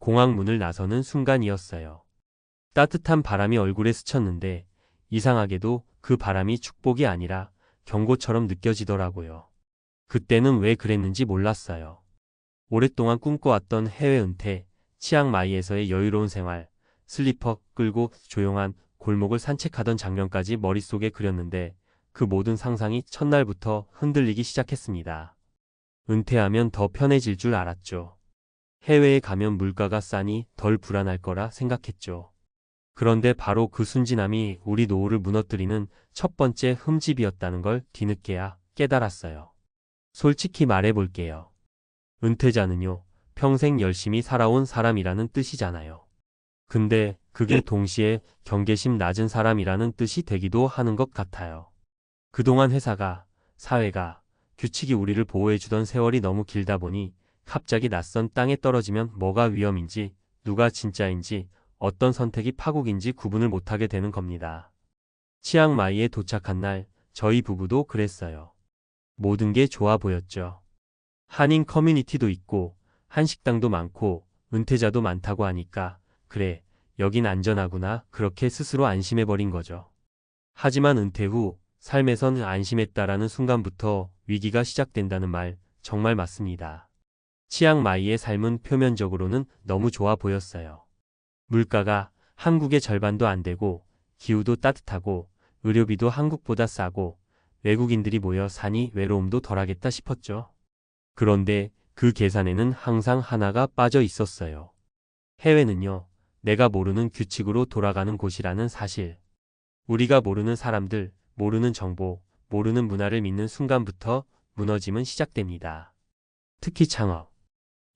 공항 문을 나서는 순간이었어요. 따뜻한 바람이 얼굴에 스쳤는데 이상하게도 그 바람이 축복이 아니라 경고처럼 느껴지더라고요. 그때는 왜 그랬는지 몰랐어요. 오랫동안 꿈꿔왔던 해외 은퇴, 치앙마이에서의 여유로운 생활, 슬리퍼 끌고 조용한 골목을 산책하던 장면까지 머릿속에 그렸는데 그 모든 상상이 첫날부터 흔들리기 시작했습니다. 은퇴하면 더 편해질 줄 알았죠. 해외에 가면 물가가 싸니 덜 불안할 거라 생각했죠. 그런데 바로 그 순진함이 우리 노후를 무너뜨리는 첫 번째 흠집이었다는 걸 뒤늦게야 깨달았어요. 솔직히 말해볼게요. 은퇴자는요, 평생 열심히 살아온 사람이라는 뜻이잖아요. 근데 그게 동시에 경계심 낮은 사람이라는 뜻이 되기도 하는 것 같아요. 그동안 회사가, 사회가, 규칙이 우리를 보호해주던 세월이 너무 길다 보니 갑자기 낯선 땅에 떨어지면 뭐가 위험인지, 누가 진짜인지, 어떤 선택이 파국인지 구분을 못하게 되는 겁니다. 치앙마이에 도착한 날 저희 부부도 그랬어요. 모든 게 좋아 보였죠. 한인 커뮤니티도 있고 한식당도 많고 은퇴자도 많다고 하니까 그래, 여긴 안전하구나 그렇게 스스로 안심해버린 거죠. 하지만 은퇴 후 삶에선 안심했다라는 순간부터 위기가 시작된다는 말 정말 맞습니다. 치앙마이의 삶은 표면적으로는 너무 좋아 보였어요. 물가가 한국의 절반도 안 되고 기후도 따뜻하고 의료비도 한국보다 싸고 외국인들이 모여 사니 외로움도 덜하겠다 싶었죠. 그런데 그 계산에는 항상 하나가 빠져 있었어요. 해외는요, 내가 모르는 규칙으로 돌아가는 곳이라는 사실. 우리가 모르는 사람들, 모르는 정보, 모르는 문화를 믿는 순간부터 무너짐은 시작됩니다. 특히 창업.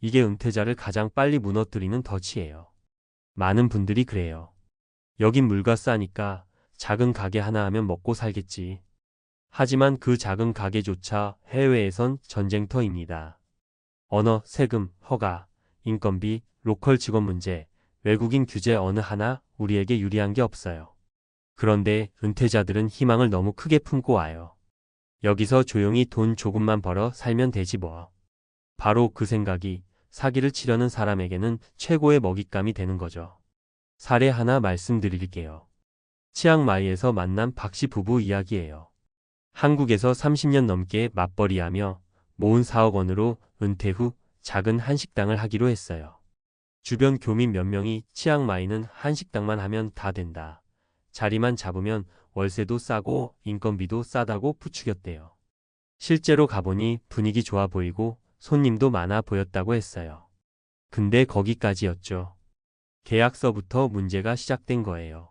이게 은퇴자를 가장 빨리 무너뜨리는 덫이에요. 많은 분들이 그래요. 여긴 물가 싸니까 작은 가게 하나 하면 먹고 살겠지. 하지만 그 작은 가게조차 해외에선 전쟁터입니다. 언어, 세금, 허가, 인건비, 로컬 직원 문제, 외국인 규제 어느 하나 우리에게 유리한 게 없어요. 그런데 은퇴자들은 희망을 너무 크게 품고 와요. 여기서 조용히 돈 조금만 벌어 살면 되지 뭐. 바로 그 생각이 사기를 치려는 사람에게는 최고의 먹잇감이 되는 거죠. 사례 하나 말씀드릴게요. 치앙마이에서 만난 박씨 부부 이야기예요. 한국에서 30년 넘게 맞벌이하며 모은 4억 원으로 은퇴 후 작은 한식당을 하기로 했어요. 주변 교민 몇 명이 치앙마이는 한식당만 하면 다 된다. 자리만 잡으면 월세도 싸고 인건비도 싸다고 부추겼대요. 실제로 가보니 분위기 좋아 보이고 손님도 많아 보였다고 했어요. 근데 거기까지였죠. 계약서부터 문제가 시작된 거예요.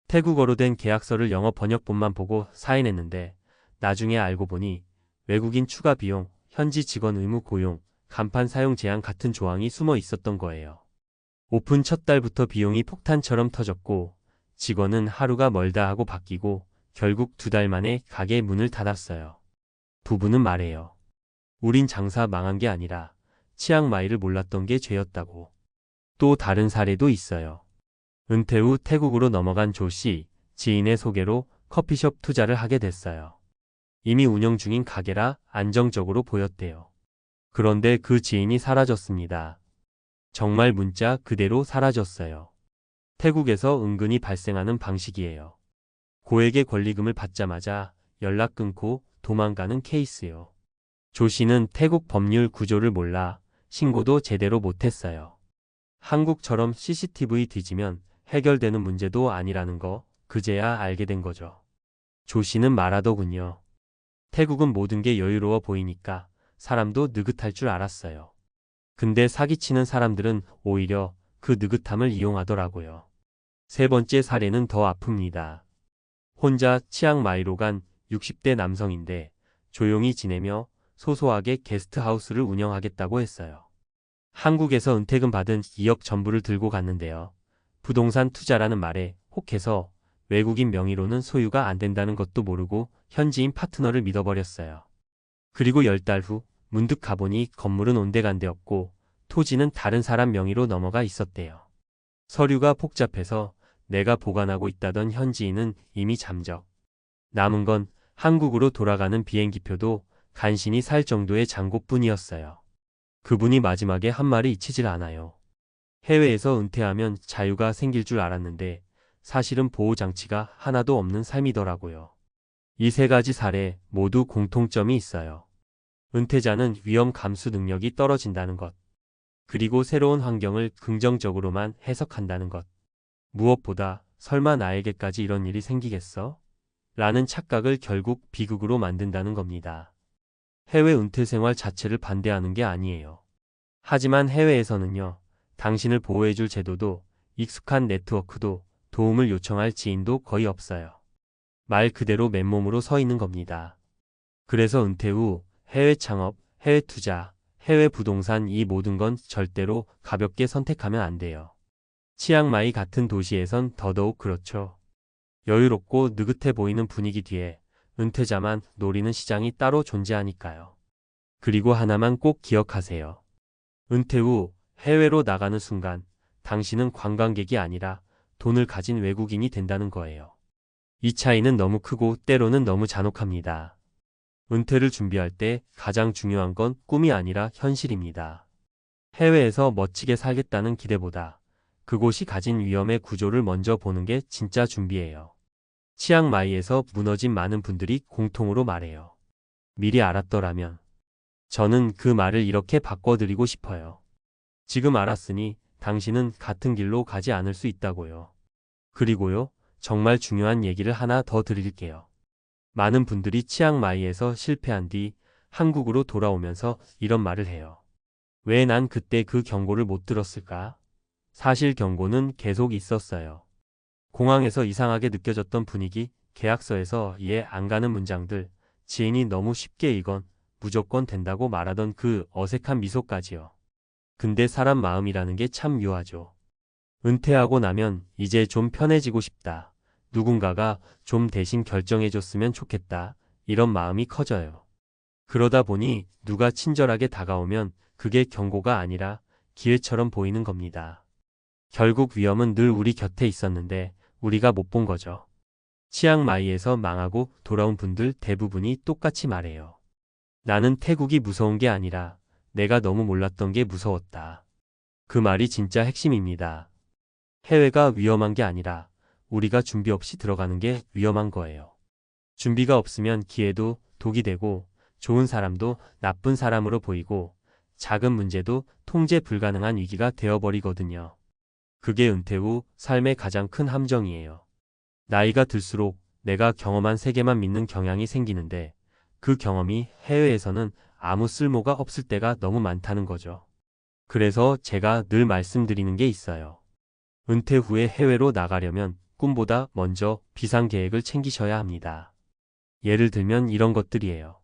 태국어로 된 계약서를 영어 번역본만 보고 사인했는데 나중에 알고 보니 외국인 추가 비용, 현지 직원 의무 고용, 간판 사용 제한 같은 조항이 숨어 있었던 거예요. 오픈 첫 달부터 비용이 폭탄처럼 터졌고 직원은 하루가 멀다 하고 바뀌고 결국 2달 만에 가게 문을 닫았어요. 부부는 말해요. 우린 장사 망한 게 아니라 치앙마이를 몰랐던 게 죄였다고. 또 다른 사례도 있어요. 은퇴 후 태국으로 넘어간 조 씨, 지인의 소개로 커피숍 투자를 하게 됐어요. 이미 운영 중인 가게라 안정적으로 보였대요. 그런데 그 지인이 사라졌습니다. 정말 문자 그대로 사라졌어요. 태국에서 은근히 발생하는 방식이에요. 고액의 권리금을 받자마자 연락 끊고 도망가는 케이스요. 조 씨는 태국 법률 구조를 몰라 신고도 제대로 못했어요. 한국처럼 CCTV 뒤지면 해결되는 문제도 아니라는 거 그제야 알게 된 거죠. 조 씨는 말하더군요. 태국은 모든 게 여유로워 보이니까 사람도 느긋할 줄 알았어요. 근데 사기치는 사람들은 오히려 그 느긋함을 이용하더라고요. 세 번째 사례는 더 아픕니다. 혼자 치앙마이로 간 60대 남성인데 조용히 지내며 소소하게 게스트하우스를 운영하겠다고 했어요. 한국에서 은퇴금 받은 2억 전부를 들고 갔는데요. 부동산 투자라는 말에 혹해서 외국인 명의로는 소유가 안 된다는 것도 모르고 현지인 파트너를 믿어버렸어요. 그리고 10달 후 문득 가보니 건물은 온데간데없고 토지는 다른 사람 명의로 넘어가 있었대요. 서류가 복잡해서 내가 보관하고 있다던 현지인은 이미 잠적. 남은 건 한국으로 돌아가는 비행기표도 간신히 살 정도의 잔고뿐이었어요. 그분이 마지막에 한 말이 잊히질 않아요. 해외에서 은퇴하면 자유가 생길 줄 알았는데 사실은 보호장치가 하나도 없는 삶이더라고요. 이 세 가지 사례 모두 공통점이 있어요. 은퇴자는 위험 감수 능력이 떨어진다는 것. 그리고 새로운 환경을 긍정적으로만 해석한다는 것. 무엇보다 설마 나에게까지 이런 일이 생기겠어? 라는 착각을 결국 비극으로 만든다는 겁니다. 해외 은퇴 생활 자체를 반대하는 게 아니에요. 하지만 해외에서는요, 당신을 보호해줄 제도도 익숙한 네트워크도 도움을 요청할 지인도 거의 없어요. 말 그대로 맨몸으로 서 있는 겁니다. 그래서 은퇴 후 해외 창업, 해외 투자, 해외 부동산 이 모든 건 절대로 가볍게 선택하면 안 돼요. 치앙마이 같은 도시에선 더더욱 그렇죠. 여유롭고 느긋해 보이는 분위기 뒤에 은퇴자만 노리는 시장이 따로 존재하니까요. 그리고 하나만 꼭 기억하세요. 은퇴 후 해외로 나가는 순간 당신은 관광객이 아니라 돈을 가진 외국인이 된다는 거예요. 이 차이는 너무 크고 때로는 너무 잔혹합니다. 은퇴를 준비할 때 가장 중요한 건 꿈이 아니라 현실입니다. 해외에서 멋지게 살겠다는 기대보다 그곳이 가진 위험의 구조를 먼저 보는 게 진짜 준비예요. 치앙마이에서 무너진 많은 분들이 공통으로 말해요. 미리 알았더라면. 저는 그 말을 이렇게 바꿔드리고 싶어요. 지금 알았으니 당신은 같은 길로 가지 않을 수 있다고요. 그리고요, 정말 중요한 얘기를 하나 더 드릴게요. 많은 분들이 치앙마이에서 실패한 뒤 한국으로 돌아오면서 이런 말을 해요. 왜 난 그때 그 경고를 못 들었을까? 사실 경고는 계속 있었어요. 공항에서 이상하게 느껴졌던 분위기, 계약서에서 이해 안 가는 문장들, 지인이 너무 쉽게 이건 무조건 된다고 말하던 그 어색한 미소까지요. 근데 사람 마음이라는 게 참 묘하죠. 은퇴하고 나면 이제 좀 편해지고 싶다. 누군가가 좀 대신 결정해줬으면 좋겠다. 이런 마음이 커져요. 그러다 보니 누가 친절하게 다가오면 그게 경고가 아니라 기회처럼 보이는 겁니다. 결국 위험은 늘 우리 곁에 있었는데 우리가 못 본 거죠. 치앙마이에서 망하고 돌아온 분들 대부분이 똑같이 말해요. 나는 태국이 무서운 게 아니라 내가 너무 몰랐던 게 무서웠다. 그 말이 진짜 핵심입니다. 해외가 위험한 게 아니라 우리가 준비 없이 들어가는 게 위험한 거예요. 준비가 없으면 기회도 독이 되고 좋은 사람도 나쁜 사람으로 보이고 작은 문제도 통제 불가능한 위기가 되어버리거든요. 그게 은퇴 후 삶의 가장 큰 함정이에요. 나이가 들수록 내가 경험한 세계만 믿는 경향이 생기는데 그 경험이 해외에서는 아무 쓸모가 없을 때가 너무 많다는 거죠. 그래서 제가 늘 말씀드리는 게 있어요. 은퇴 후에 해외로 나가려면 꿈보다 먼저 비상계획을 챙기셔야 합니다. 예를 들면 이런 것들이에요.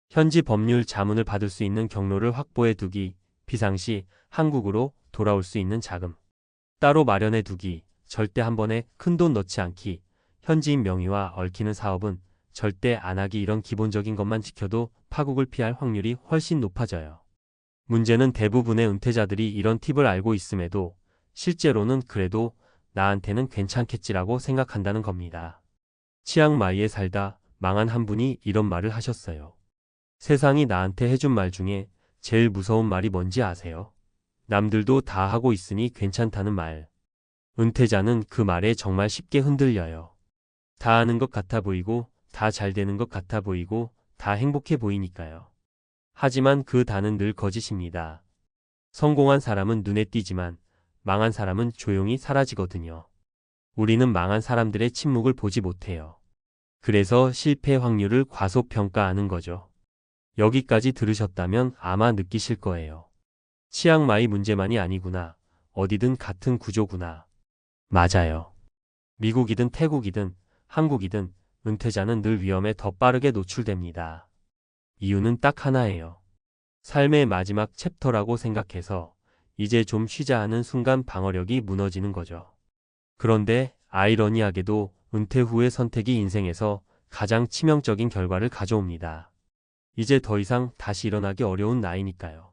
현지 법률 자문을 받을 수 있는 경로를 확보해 두기, 비상시 한국으로 돌아올 수 있는 자금 따로 마련해 두기, 절대 한 번에 큰돈 넣지 않기, 현지인 명의와 얽히는 사업은 절대 안 하기 이런 기본적인 것만 지켜도 파국을 피할 확률이 훨씬 높아져요. 문제는 대부분의 은퇴자들이 이런 팁을 알고 있음에도 실제로는 그래도 나한테는 괜찮겠지라고 생각한다는 겁니다. 치앙마이에 살다 망한 한 분이 이런 말을 하셨어요. 세상이 나한테 해준 말 중에 제일 무서운 말이 뭔지 아세요? 남들도 다 하고 있으니 괜찮다는 말. 은퇴자는 그 말에 정말 쉽게 흔들려요. 다 아는 것 같아 보이고, 다 잘 되는 것 같아 보이고, 다 행복해 보이니까요. 하지만 그 다는 늘 거짓입니다. 성공한 사람은 눈에 띄지만 망한 사람은 조용히 사라지거든요. 우리는 망한 사람들의 침묵을 보지 못해요. 그래서 실패 확률을 과소평가하는 거죠. 여기까지 들으셨다면 아마 느끼실 거예요. 치앙마이 문제만이 아니구나. 어디든 같은 구조구나. 맞아요. 미국이든 태국이든 한국이든 은퇴자는 늘 위험에 더 빠르게 노출됩니다. 이유는 딱 하나예요. 삶의 마지막 챕터라고 생각해서 이제 좀 쉬자 하는 순간 방어력이 무너지는 거죠. 그런데 아이러니하게도 은퇴 후의 선택이 인생에서 가장 치명적인 결과를 가져옵니다. 이제 더 이상 다시 일어나기 어려운 나이니까요.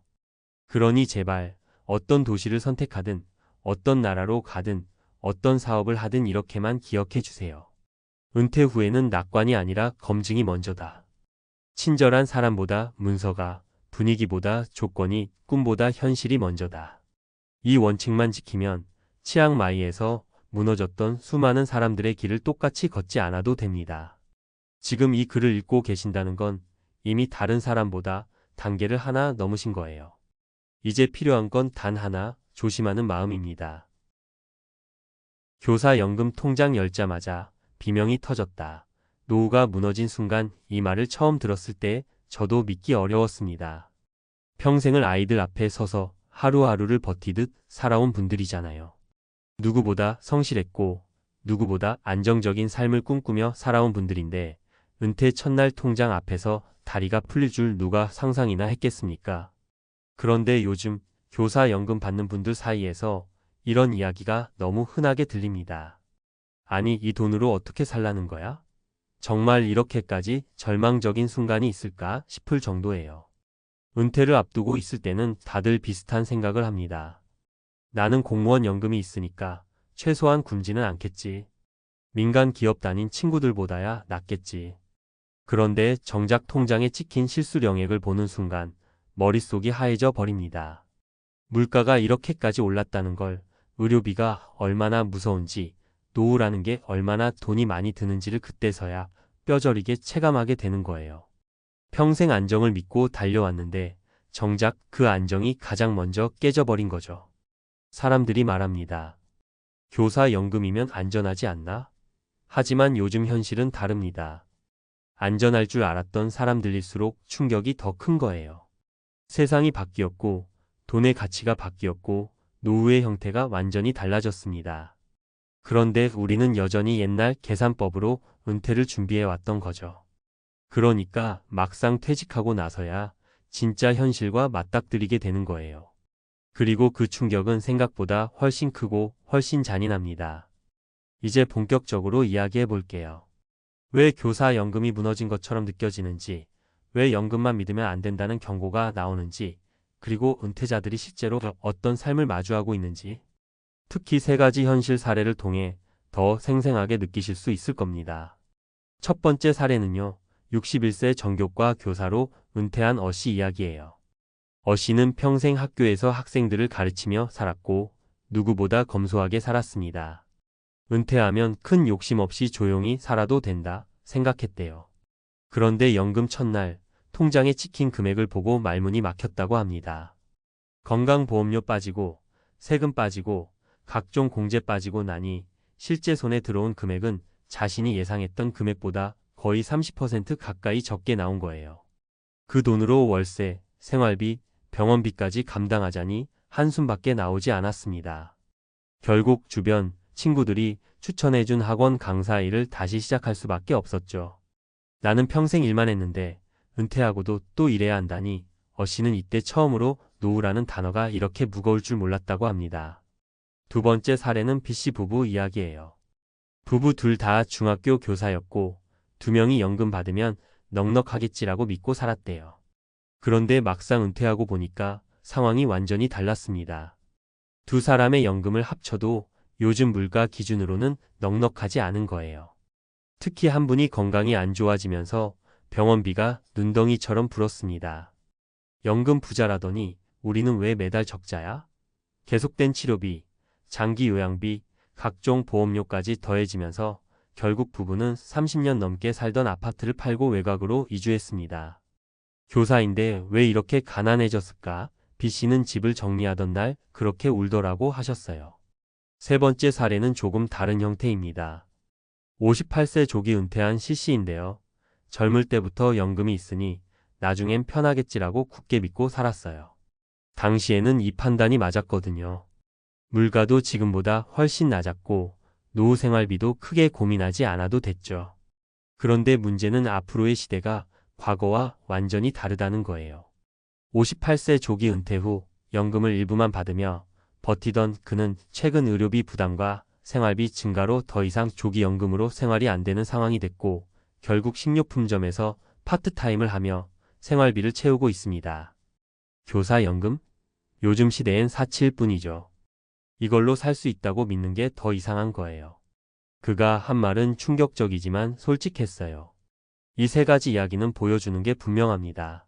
그러니 제발 어떤 도시를 선택하든 어떤 나라로 가든 어떤 사업을 하든 이렇게만 기억해 주세요. 은퇴 후에는 낙관이 아니라 검증이 먼저다. 친절한 사람보다 문서가, 분위기보다 조건이, 꿈보다 현실이 먼저다. 이 원칙만 지키면 치앙마이에서 무너졌던 수많은 사람들의 길을 똑같이 걷지 않아도 됩니다. 지금 이 글을 읽고 계신다는 건 이미 다른 사람보다 단계를 하나 넘으신 거예요. 이제 필요한 건 단 하나, 조심하는 마음입니다. 교사 연금 통장 열자마자 비명이 터졌다. 노후가 무너진 순간 이 말을 처음 들었을 때 저도 믿기 어려웠습니다. 평생을 아이들 앞에 서서 하루하루를 버티듯 살아온 분들이잖아요. 누구보다 성실했고 누구보다 안정적인 삶을 꿈꾸며 살아온 분들인데 은퇴 첫날 통장 앞에서 다리가 풀릴 줄 누가 상상이나 했겠습니까? 그런데 요즘 교사 연금 받는 분들 사이에서 이런 이야기가 너무 흔하게 들립니다. 아니, 이 돈으로 어떻게 살라는 거야? 정말 이렇게까지 절망적인 순간이 있을까 싶을 정도예요. 은퇴를 앞두고 있을 때는 다들 비슷한 생각을 합니다. 나는 공무원 연금이 있으니까 최소한 굶지는 않겠지. 민간 기업 다닌 친구들보다야 낫겠지. 그런데 정작 통장에 찍힌 실수령액을 보는 순간 머릿속이 하얘져 버립니다. 물가가 이렇게까지 올랐다는 걸, 의료비가 얼마나 무서운지, 노후라는 게 얼마나 돈이 많이 드는지를 그때서야 뼈저리게 체감하게 되는 거예요. 평생 안정을 믿고 달려왔는데 정작 그 안정이 가장 먼저 깨져버린 거죠. 사람들이 말합니다. 교사 연금이면 안전하지 않나? 하지만 요즘 현실은 다릅니다. 안전할 줄 알았던 사람들일수록 충격이 더 큰 거예요. 세상이 바뀌었고 돈의 가치가 바뀌었고 노후의 형태가 완전히 달라졌습니다. 그런데 우리는 여전히 옛날 계산법으로 은퇴를 준비해 왔던 거죠. 그러니까 막상 퇴직하고 나서야 진짜 현실과 맞닥뜨리게 되는 거예요. 그리고 그 충격은 생각보다 훨씬 크고 훨씬 잔인합니다. 이제 본격적으로 이야기해 볼게요. 왜 교사 연금이 무너진 것처럼 느껴지는지, 왜 연금만 믿으면 안 된다는 경고가 나오는지, 그리고 은퇴자들이 실제로 어떤 삶을 마주하고 있는지, 특히 세 가지 현실 사례를 통해 더 생생하게 느끼실 수 있을 겁니다. 첫 번째 사례는요, 61세 정교과 교사로 은퇴한 어씨 이야기예요. 어씨는 평생 학교에서 학생들을 가르치며 살았고 누구보다 검소하게 살았습니다. 은퇴하면 큰 욕심 없이 조용히 살아도 된다 생각했대요. 그런데 연금 첫날 통장에 찍힌 금액을 보고 말문이 막혔다고 합니다. 건강보험료 빠지고 세금 빠지고 각종 공제 빠지고 나니 실제 손에 들어온 금액은 자신이 예상했던 금액보다 거의 30% 가까이 적게 나온 거예요. 그 돈으로 월세, 생활비, 병원비까지 감당하자니 한숨밖에 나오지 않았습니다. 결국 주변 친구들이 추천해준 학원 강사 일을 다시 시작할 수밖에 없었죠. 나는 평생 일만 했는데 은퇴하고도 또 일해야 한다니 어씨는 이때 처음으로 노후라는 단어가 이렇게 무거울 줄 몰랐다고 합니다. 두 번째 사례는 B씨 부부 이야기예요. 부부 둘 다 중학교 교사였고 두 명이 연금 받으면 넉넉하겠지라고 믿고 살았대요. 그런데 막상 은퇴하고 보니까 상황이 완전히 달랐습니다. 두 사람의 연금을 합쳐도 요즘 물가 기준으로는 넉넉하지 않은 거예요. 특히 한 분이 건강이 안 좋아지면서 병원비가 눈덩이처럼 불었습니다. 연금 부자라더니 우리는 왜 매달 적자야? 계속된 치료비, 장기 요양비, 각종 보험료까지 더해지면서 결국 부부는 30년 넘게 살던 아파트를 팔고 외곽으로 이주했습니다. 교사인데 왜 이렇게 가난해졌을까? B씨는 집을 정리하던 날 그렇게 울더라고 하셨어요. 세 번째 사례는 조금 다른 형태입니다. 58세 조기 은퇴한 C씨인데요. 젊을 때부터 연금이 있으니 나중엔 편하겠지라고 굳게 믿고 살았어요. 당시에는 이 판단이 맞았거든요. 물가도 지금보다 훨씬 낮았고 노후 생활비도 크게 고민하지 않아도 됐죠. 그런데 문제는 앞으로의 시대가 과거와 완전히 다르다는 거예요. 58세 조기 은퇴 후 연금을 일부만 받으며 버티던 그는 최근 의료비 부담과 생활비 증가로 더 이상 조기 연금으로 생활이 안 되는 상황이 됐고 결국 식료품점에서 파트타임을 하며 생활비를 채우고 있습니다. 교사 연금? 요즘 시대엔 사치일 뿐이죠. 이걸로 살 수 있다고 믿는 게 더 이상한 거예요. 그가 한 말은 충격적이지만 솔직했어요. 이 세 가지 이야기는 보여주는 게 분명합니다.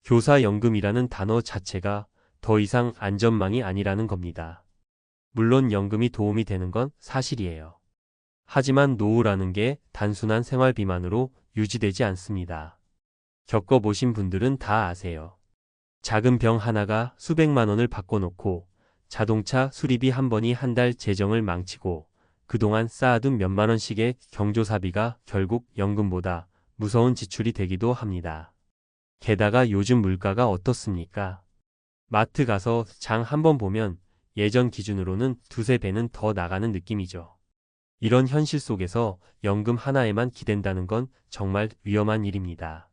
교사 연금이라는 단어 자체가 더 이상 안전망이 아니라는 겁니다. 물론 연금이 도움이 되는 건 사실이에요. 하지만 노후라는 게 단순한 생활비만으로 유지되지 않습니다. 겪어보신 분들은 다 아세요. 작은 병 하나가 수백만 원을 바꿔놓고 자동차 수리비 한 번이 한 달 재정을 망치고 그동안 쌓아둔 몇만 원씩의 경조사비가 결국 연금보다 무서운 지출이 되기도 합니다. 게다가 요즘 물가가 어떻습니까? 마트 가서 장 한 번 보면 예전 기준으로는 두세 배는 더 나가는 느낌이죠. 이런 현실 속에서 연금 하나에만 기댄다는 건 정말 위험한 일입니다.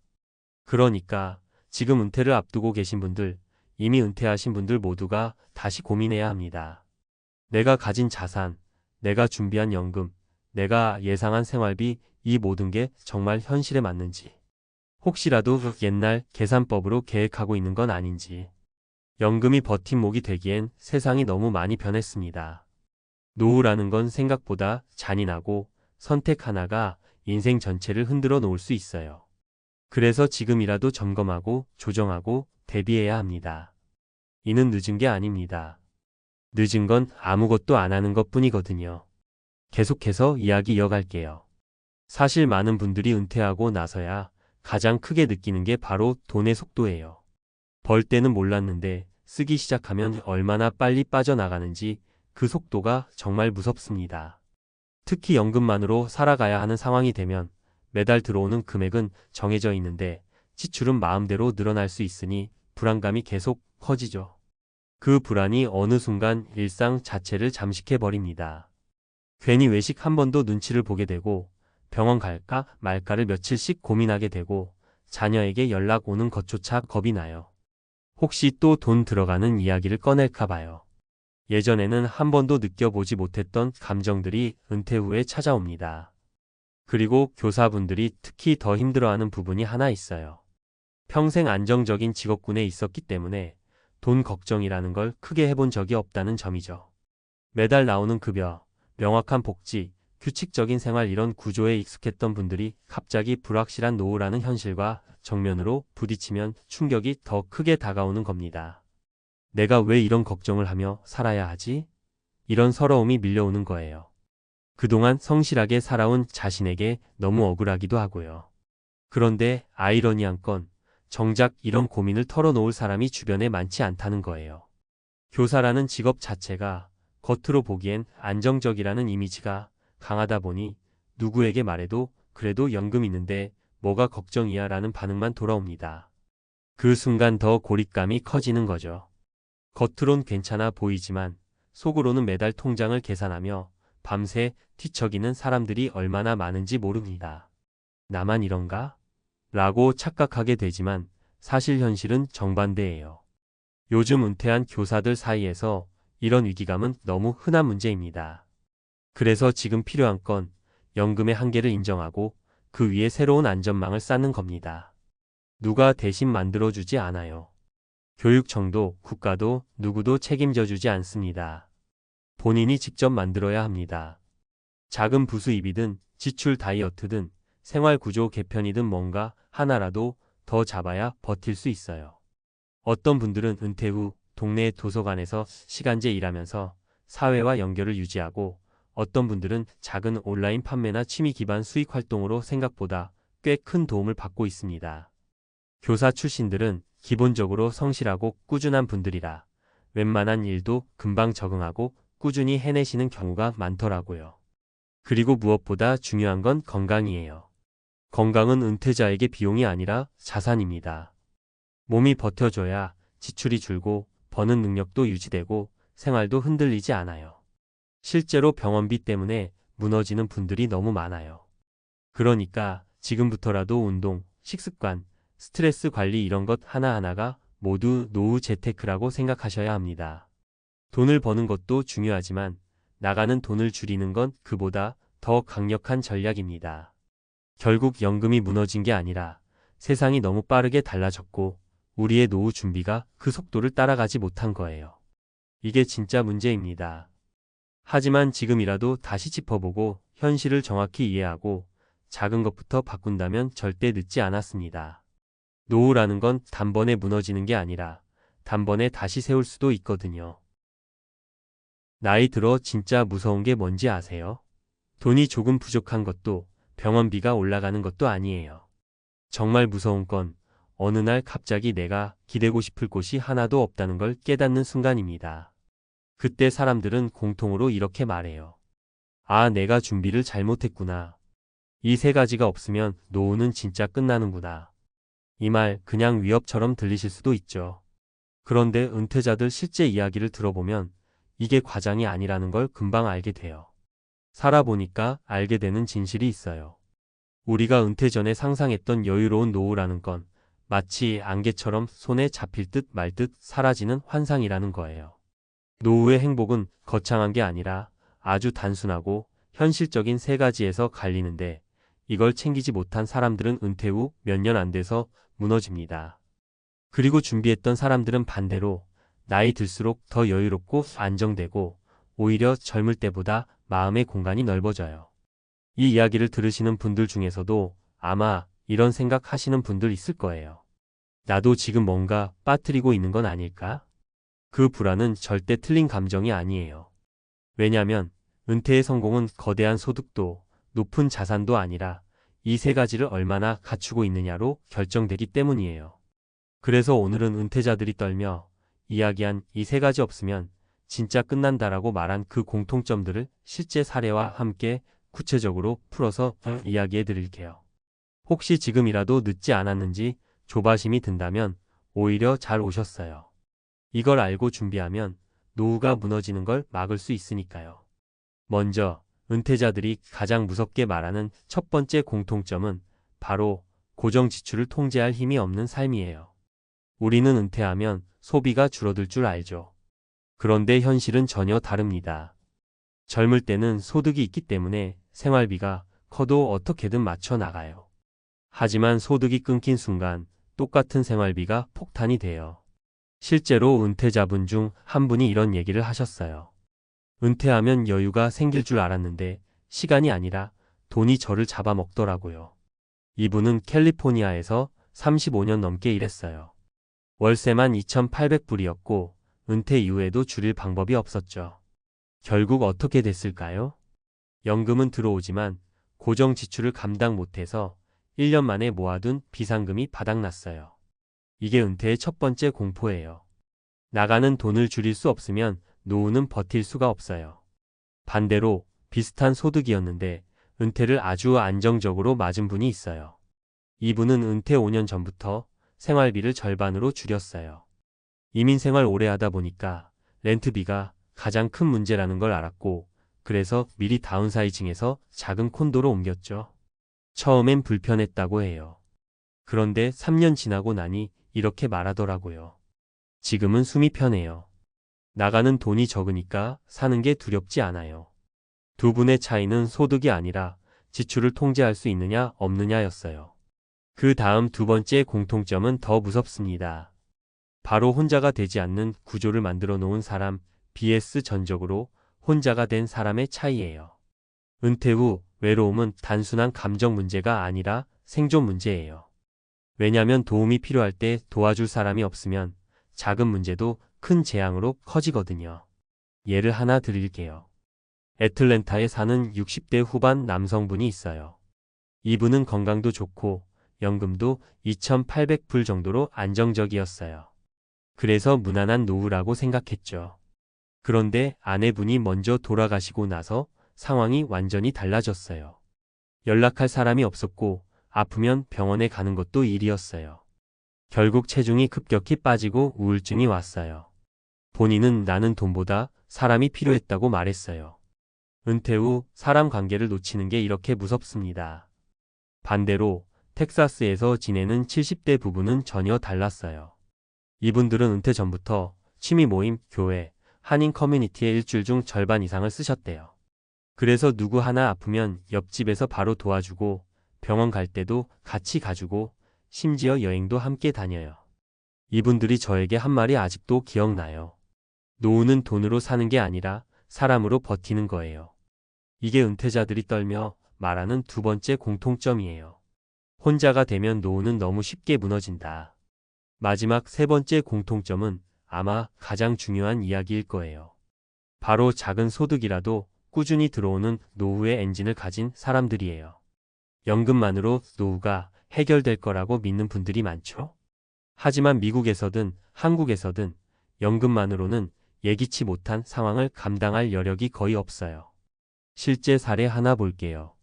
그러니까 지금 은퇴를 앞두고 계신 분들, 이미 은퇴하신 분들 모두가 다시 고민해야 합니다. 내가 가진 자산, 내가 준비한 연금, 내가 예상한 생활비, 이 모든 게 정말 현실에 맞는지. 혹시라도 옛날 계산법으로 계획하고 있는 건 아닌지. 연금이 버팀목이 되기엔 세상이 너무 많이 변했습니다. 노후라는 건 생각보다 잔인하고 선택 하나가 인생 전체를 흔들어 놓을 수 있어요. 그래서 지금이라도 점검하고 조정하고 대비해야 합니다. 이는 늦은 게 아닙니다. 늦은 건 아무것도 안 하는 것뿐이거든요. 계속해서 이야기 이어갈게요. 사실 많은 분들이 은퇴하고 나서야 가장 크게 느끼는 게 바로 돈의 속도예요. 벌 때는 몰랐는데 쓰기 시작하면 얼마나 빨리 빠져나가는지 그 속도가 정말 무섭습니다. 특히 연금만으로 살아가야 하는 상황이 되면 매달 들어오는 금액은 정해져 있는데 지출은 마음대로 늘어날 수 있으니 불안감이 계속 커지죠. 그 불안이 어느 순간 일상 자체를 잠식해버립니다. 괜히 외식 한 번도 눈치를 보게 되고 병원 갈까 말까를 며칠씩 고민하게 되고 자녀에게 연락 오는 것조차 겁이 나요. 혹시 또 돈 들어가는 이야기를 꺼낼까 봐요. 예전에는 한 번도 느껴보지 못했던 감정들이 은퇴 후에 찾아옵니다. 그리고 교사분들이 특히 더 힘들어하는 부분이 하나 있어요. 평생 안정적인 직업군에 있었기 때문에 돈 걱정이라는 걸 크게 해본 적이 없다는 점이죠. 매달 나오는 급여, 명확한 복지, 규칙적인 생활 이런 구조에 익숙했던 분들이 갑자기 불확실한 노후라는 현실과 정면으로 부딪히면 충격이 더 크게 다가오는 겁니다. 내가 왜 이런 걱정을 하며 살아야 하지? 이런 서러움이 밀려오는 거예요. 그동안 성실하게 살아온 자신에게 너무 억울하기도 하고요. 그런데 아이러니한 건 정작 이런 고민을 털어놓을 사람이 주변에 많지 않다는 거예요. 교사라는 직업 자체가 겉으로 보기엔 안정적이라는 이미지가 강하다 보니 누구에게 말해도 그래도 연금 있는데 뭐가 걱정이야 라는 반응만 돌아옵니다. 그 순간 더 고립감이 커지는 거죠. 겉으론 괜찮아 보이지만 속으로는 매달 통장을 계산하며 밤새 뒤척이는 사람들이 얼마나 많은지 모릅니다. 나만 이런가? 라고 착각하게 되지만 사실 현실은 정반대예요. 요즘 은퇴한 교사들 사이에서 이런 위기감은 너무 흔한 문제입니다. 그래서 지금 필요한 건 연금의 한계를 인정하고 그 위에 새로운 안전망을 쌓는 겁니다. 누가 대신 만들어주지 않아요. 교육청도 국가도 누구도 책임져 주지 않습니다. 본인이 직접 만들어야 합니다. 작은 부수입이든 지출 다이어트든 생활구조 개편이든 뭔가 하나라도 더 잡아야 버틸 수 있어요. 어떤 분들은 은퇴 후 동네 도서관에서 시간제 일하면서 사회와 연결을 유지하고 어떤 분들은 작은 온라인 판매나 취미 기반 수익 활동으로 생각보다 꽤 큰 도움을 받고 있습니다. 교사 출신들은 기본적으로 성실하고 꾸준한 분들이라 웬만한 일도 금방 적응하고 꾸준히 해내시는 경우가 많더라고요. 그리고 무엇보다 중요한 건 건강이에요. 건강은 은퇴자에게 비용이 아니라 자산입니다. 몸이 버텨줘야 지출이 줄고 버는 능력도 유지되고 생활도 흔들리지 않아요. 실제로 병원비 때문에 무너지는 분들이 너무 많아요. 그러니까 지금부터라도 운동, 식습관, 스트레스 관리 이런 것 하나하나가 모두 노후 재테크라고 생각하셔야 합니다. 돈을 버는 것도 중요하지만 나가는 돈을 줄이는 건 그보다 더 강력한 전략입니다. 결국 연금이 무너진 게 아니라 세상이 너무 빠르게 달라졌고 우리의 노후 준비가 그 속도를 따라가지 못한 거예요. 이게 진짜 문제입니다. 하지만 지금이라도 다시 짚어보고 현실을 정확히 이해하고 작은 것부터 바꾼다면 절대 늦지 않았습니다. 노후라는 건 단번에 무너지는 게 아니라 단번에 다시 세울 수도 있거든요. 나이 들어 진짜 무서운 게 뭔지 아세요? 돈이 조금 부족한 것도 병원비가 올라가는 것도 아니에요. 정말 무서운 건 어느 날 갑자기 내가 기대고 싶을 곳이 하나도 없다는 걸 깨닫는 순간입니다. 그때 사람들은 공통으로 이렇게 말해요. 아, 내가 준비를 잘못했구나. 이 세 가지가 없으면 노후는 진짜 끝나는구나. 이 말 그냥 위협처럼 들리실 수도 있죠. 그런데 은퇴자들 실제 이야기를 들어보면 이게 과장이 아니라는 걸 금방 알게 돼요. 살아보니까 알게 되는 진실이 있어요. 우리가 은퇴 전에 상상했던 여유로운 노후라는 건 마치 안개처럼 손에 잡힐 듯 말 듯 사라지는 환상이라는 거예요. 노후의 행복은 거창한 게 아니라 아주 단순하고 현실적인 세 가지에서 갈리는데 이걸 챙기지 못한 사람들은 은퇴 후 몇 년 안 돼서 무너집니다. 그리고 준비했던 사람들은 반대로 나이 들수록 더 여유롭고 안정되고 오히려 젊을 때보다 마음의 공간이 넓어져요. 이 이야기를 들으시는 분들 중에서도 아마 이런 생각 하시는 분들 있을 거예요. 나도 지금 뭔가 빠뜨리고 있는 건 아닐까? 그 불안은 절대 틀린 감정이 아니에요. 왜냐하면 은퇴의 성공은 거대한 소득도 높은 자산도 아니라 이 세 가지를 얼마나 갖추고 있느냐로 결정되기 때문이에요. 그래서 오늘은 은퇴자들이 떨며 이야기한 이 세 가지 없으면 진짜 끝난다라고 말한 그 공통점들을 실제 사례와 함께 구체적으로 풀어서 이야기해 드릴게요. 혹시 지금이라도 늦지 않았는지 조바심이 든다면 오히려 잘 오셨어요. 이걸 알고 준비하면 노후가 무너지는 걸 막을 수 있으니까요. 먼저 은퇴자들이 가장 무섭게 말하는 첫 번째 공통점은 바로 고정 지출을 통제할 힘이 없는 삶이에요. 우리는 은퇴하면 소비가 줄어들 줄 알죠. 그런데 현실은 전혀 다릅니다. 젊을 때는 소득이 있기 때문에 생활비가 커도 어떻게든 맞춰 나가요. 하지만 소득이 끊긴 순간 똑같은 생활비가 폭탄이 돼요. 실제로 은퇴자분 중 한 분이 이런 얘기를 하셨어요. 은퇴하면 여유가 생길 줄 알았는데 시간이 아니라 돈이 저를 잡아먹더라고요. 이분은 캘리포니아에서 35년 넘게 일했어요. 월세만 2,800불이었고 은퇴 이후에도 줄일 방법이 없었죠. 결국 어떻게 됐을까요? 연금은 들어오지만 고정 지출을 감당 못해서 1년 만에 모아둔 비상금이 바닥났어요. 이게 은퇴의 첫 번째 공포예요. 나가는 돈을 줄일 수 없으면 노후는 버틸 수가 없어요. 반대로 비슷한 소득이었는데 은퇴를 아주 안정적으로 맞은 분이 있어요. 이분은 은퇴 5년 전부터 생활비를 절반으로 줄였어요. 이민 생활 오래 하다 보니까 렌트비가 가장 큰 문제라는 걸 알았고 그래서 미리 다운사이징해서 작은 콘도로 옮겼죠. 처음엔 불편했다고 해요. 그런데 3년 지나고 나니 이렇게 말하더라고요. 지금은 숨이 편해요. 나가는 돈이 적으니까 사는 게 두렵지 않아요. 두 분의 차이는 소득이 아니라 지출을 통제할 수 있느냐 없느냐였어요. 그 다음 두 번째 공통점은 더 무섭습니다. 바로 혼자가 되지 않는 구조를 만들어 놓은 사람 vs 전적으로 혼자가 된 사람의 차이예요. 은퇴 후 외로움은 단순한 감정 문제가 아니라 생존 문제예요. 왜냐하면 도움이 필요할 때 도와줄 사람이 없으면 작은 문제도 큰 재앙으로 커지거든요. 예를 하나 드릴게요. 애틀랜타에 사는 60대 후반 남성분이 있어요. 이분은 건강도 좋고 연금도 2,800불 정도로 안정적이었어요. 그래서 무난한 노후라고 생각했죠. 그런데 아내분이 먼저 돌아가시고 나서 상황이 완전히 달라졌어요. 연락할 사람이 없었고 아프면 병원에 가는 것도 일이었어요. 결국 체중이 급격히 빠지고 우울증이 왔어요. 본인은 나는 돈보다 사람이 필요했다고 말했어요. 은퇴 후 사람 관계를 놓치는 게 이렇게 무섭습니다. 반대로 텍사스에서 지내는 70대 부부는 전혀 달랐어요. 이분들은 은퇴 전부터 취미 모임, 교회, 한인 커뮤니티에 일주일 중 절반 이상을 쓰셨대요. 그래서 누구 하나 아프면 옆집에서 바로 도와주고 병원 갈 때도 같이 가주고 심지어 여행도 함께 다녀요. 이분들이 저에게 한 말이 아직도 기억나요. 노후는 돈으로 사는 게 아니라 사람으로 버티는 거예요. 이게 은퇴자들이 떨며 말하는 두 번째 공통점이에요. 혼자가 되면 노후는 너무 쉽게 무너진다. 마지막 세 번째 공통점은 아마 가장 중요한 이야기일 거예요. 바로 작은 소득이라도 꾸준히 들어오는 노후의 엔진을 가진 사람들이에요. 연금만으로 노후가 해결될 거라고 믿는 분들이 많죠. 하지만 미국에서든 한국에서든 연금만으로는 예기치 못한 상황을 감당할 여력이 거의 없어요. 실제 사례 하나 볼게요.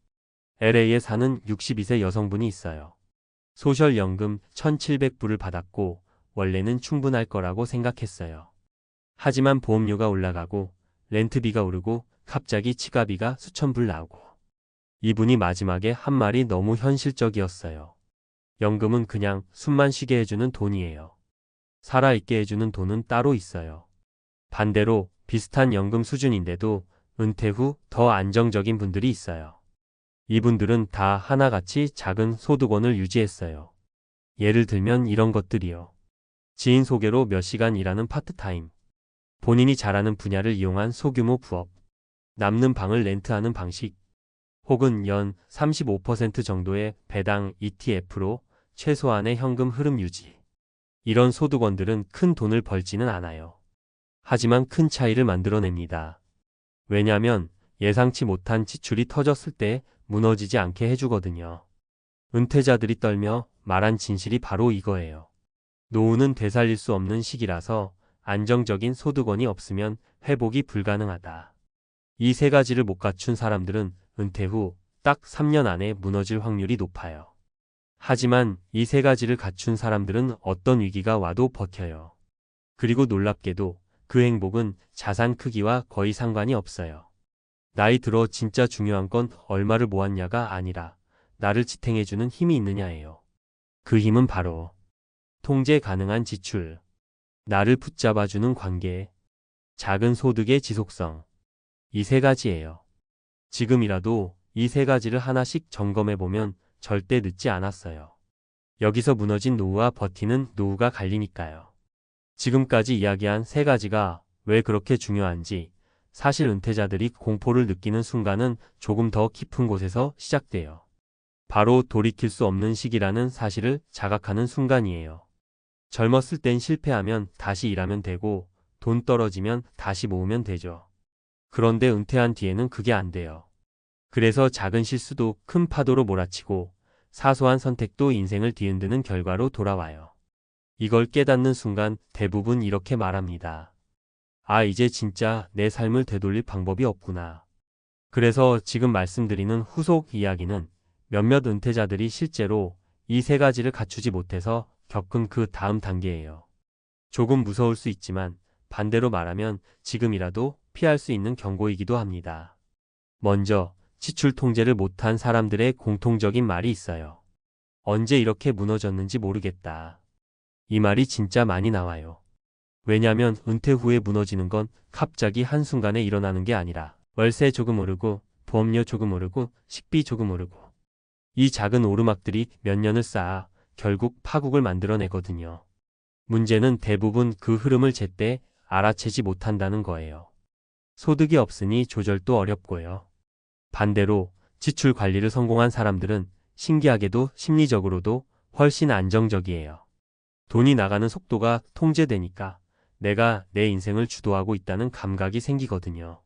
LA에 사는 62세 여성분이 있어요. 소셜연금 1,700불을 받았고 원래는 충분할 거라고 생각했어요. 하지만 보험료가 올라가고 렌트비가 오르고 갑자기 치과비가 수천 불 나오고 이분이 마지막에 한 말이 너무 현실적이었어요. 연금은 그냥 숨만 쉬게 해주는 돈이에요. 살아있게 해주는 돈은 따로 있어요. 반대로 비슷한 연금 수준인데도 은퇴 후 더 안정적인 분들이 있어요. 이분들은 다 하나같이 작은 소득원을 유지했어요. 예를 들면 이런 것들이요. 지인 소개로 몇 시간 일하는 파트타임, 본인이 잘하는 분야를 이용한 소규모 부업, 남는 방을 렌트하는 방식, 혹은 연 35% 정도의 배당 ETF로 최소한의 현금 흐름 유지. 이런 소득원들은 큰 돈을 벌지는 않아요. 하지만 큰 차이를 만들어냅니다. 왜냐하면 예상치 못한 지출이 터졌을 때 무너지지 않게 해주거든요. 은퇴자들이 떨며 말한 진실이 바로 이거예요. 노후는 되살릴 수 없는 시기라서 안정적인 소득원이 없으면 회복이 불가능하다. 이 세 가지를 못 갖춘 사람들은 은퇴 후 딱 3년 안에 무너질 확률이 높아요. 하지만 이 세 가지를 갖춘 사람들은 어떤 위기가 와도 버텨요. 그리고 놀랍게도 그 행복은 자산 크기와 거의 상관이 없어요. 나이 들어 진짜 중요한 건 얼마를 모았냐가 아니라 나를 지탱해주는 힘이 있느냐예요. 그 힘은 바로 통제 가능한 지출, 나를 붙잡아주는 관계, 작은 소득의 지속성, 이 세 가지예요. 지금이라도 이 세 가지를 하나씩 점검해보면 절대 늦지 않았어요. 여기서 무너진 노후와 버티는 노후가 갈리니까요. 지금까지 이야기한 세 가지가 왜 그렇게 중요한지, 사실 은퇴자들이 공포를 느끼는 순간은 조금 더 깊은 곳에서 시작돼요. 바로 돌이킬 수 없는 시기라는 사실을 자각하는 순간이에요. 젊었을 땐 실패하면 다시 일하면 되고 돈 떨어지면 다시 모으면 되죠. 그런데 은퇴한 뒤에는 그게 안 돼요. 그래서 작은 실수도 큰 파도로 몰아치고 사소한 선택도 인생을 뒤흔드는 결과로 돌아와요. 이걸 깨닫는 순간 대부분 이렇게 말합니다. 아, 이제 진짜 내 삶을 되돌릴 방법이 없구나. 그래서 지금 말씀드리는 후속 이야기는 몇몇 은퇴자들이 실제로 이 세 가지를 갖추지 못해서 겪은 그 다음 단계예요. 조금 무서울 수 있지만 반대로 말하면 지금이라도 피할 수 있는 경고이기도 합니다. 먼저 지출 통제를 못한 사람들의 공통적인 말이 있어요. 언제 이렇게 무너졌는지 모르겠다. 이 말이 진짜 많이 나와요. 왜냐면 은퇴 후에 무너지는 건 갑자기 한순간에 일어나는 게 아니라 월세 조금 오르고 보험료 조금 오르고 식비 조금 오르고 이 작은 오르막들이 몇 년을 쌓아 결국 파국을 만들어내거든요. 문제는 대부분 그 흐름을 제때 알아채지 못한다는 거예요. 소득이 없으니 조절도 어렵고요. 반대로 지출 관리를 성공한 사람들은 신기하게도 심리적으로도 훨씬 안정적이에요. 돈이 나가는 속도가 통제되니까 내가 내 인생을 주도하고 있다는 감각이 생기거든요.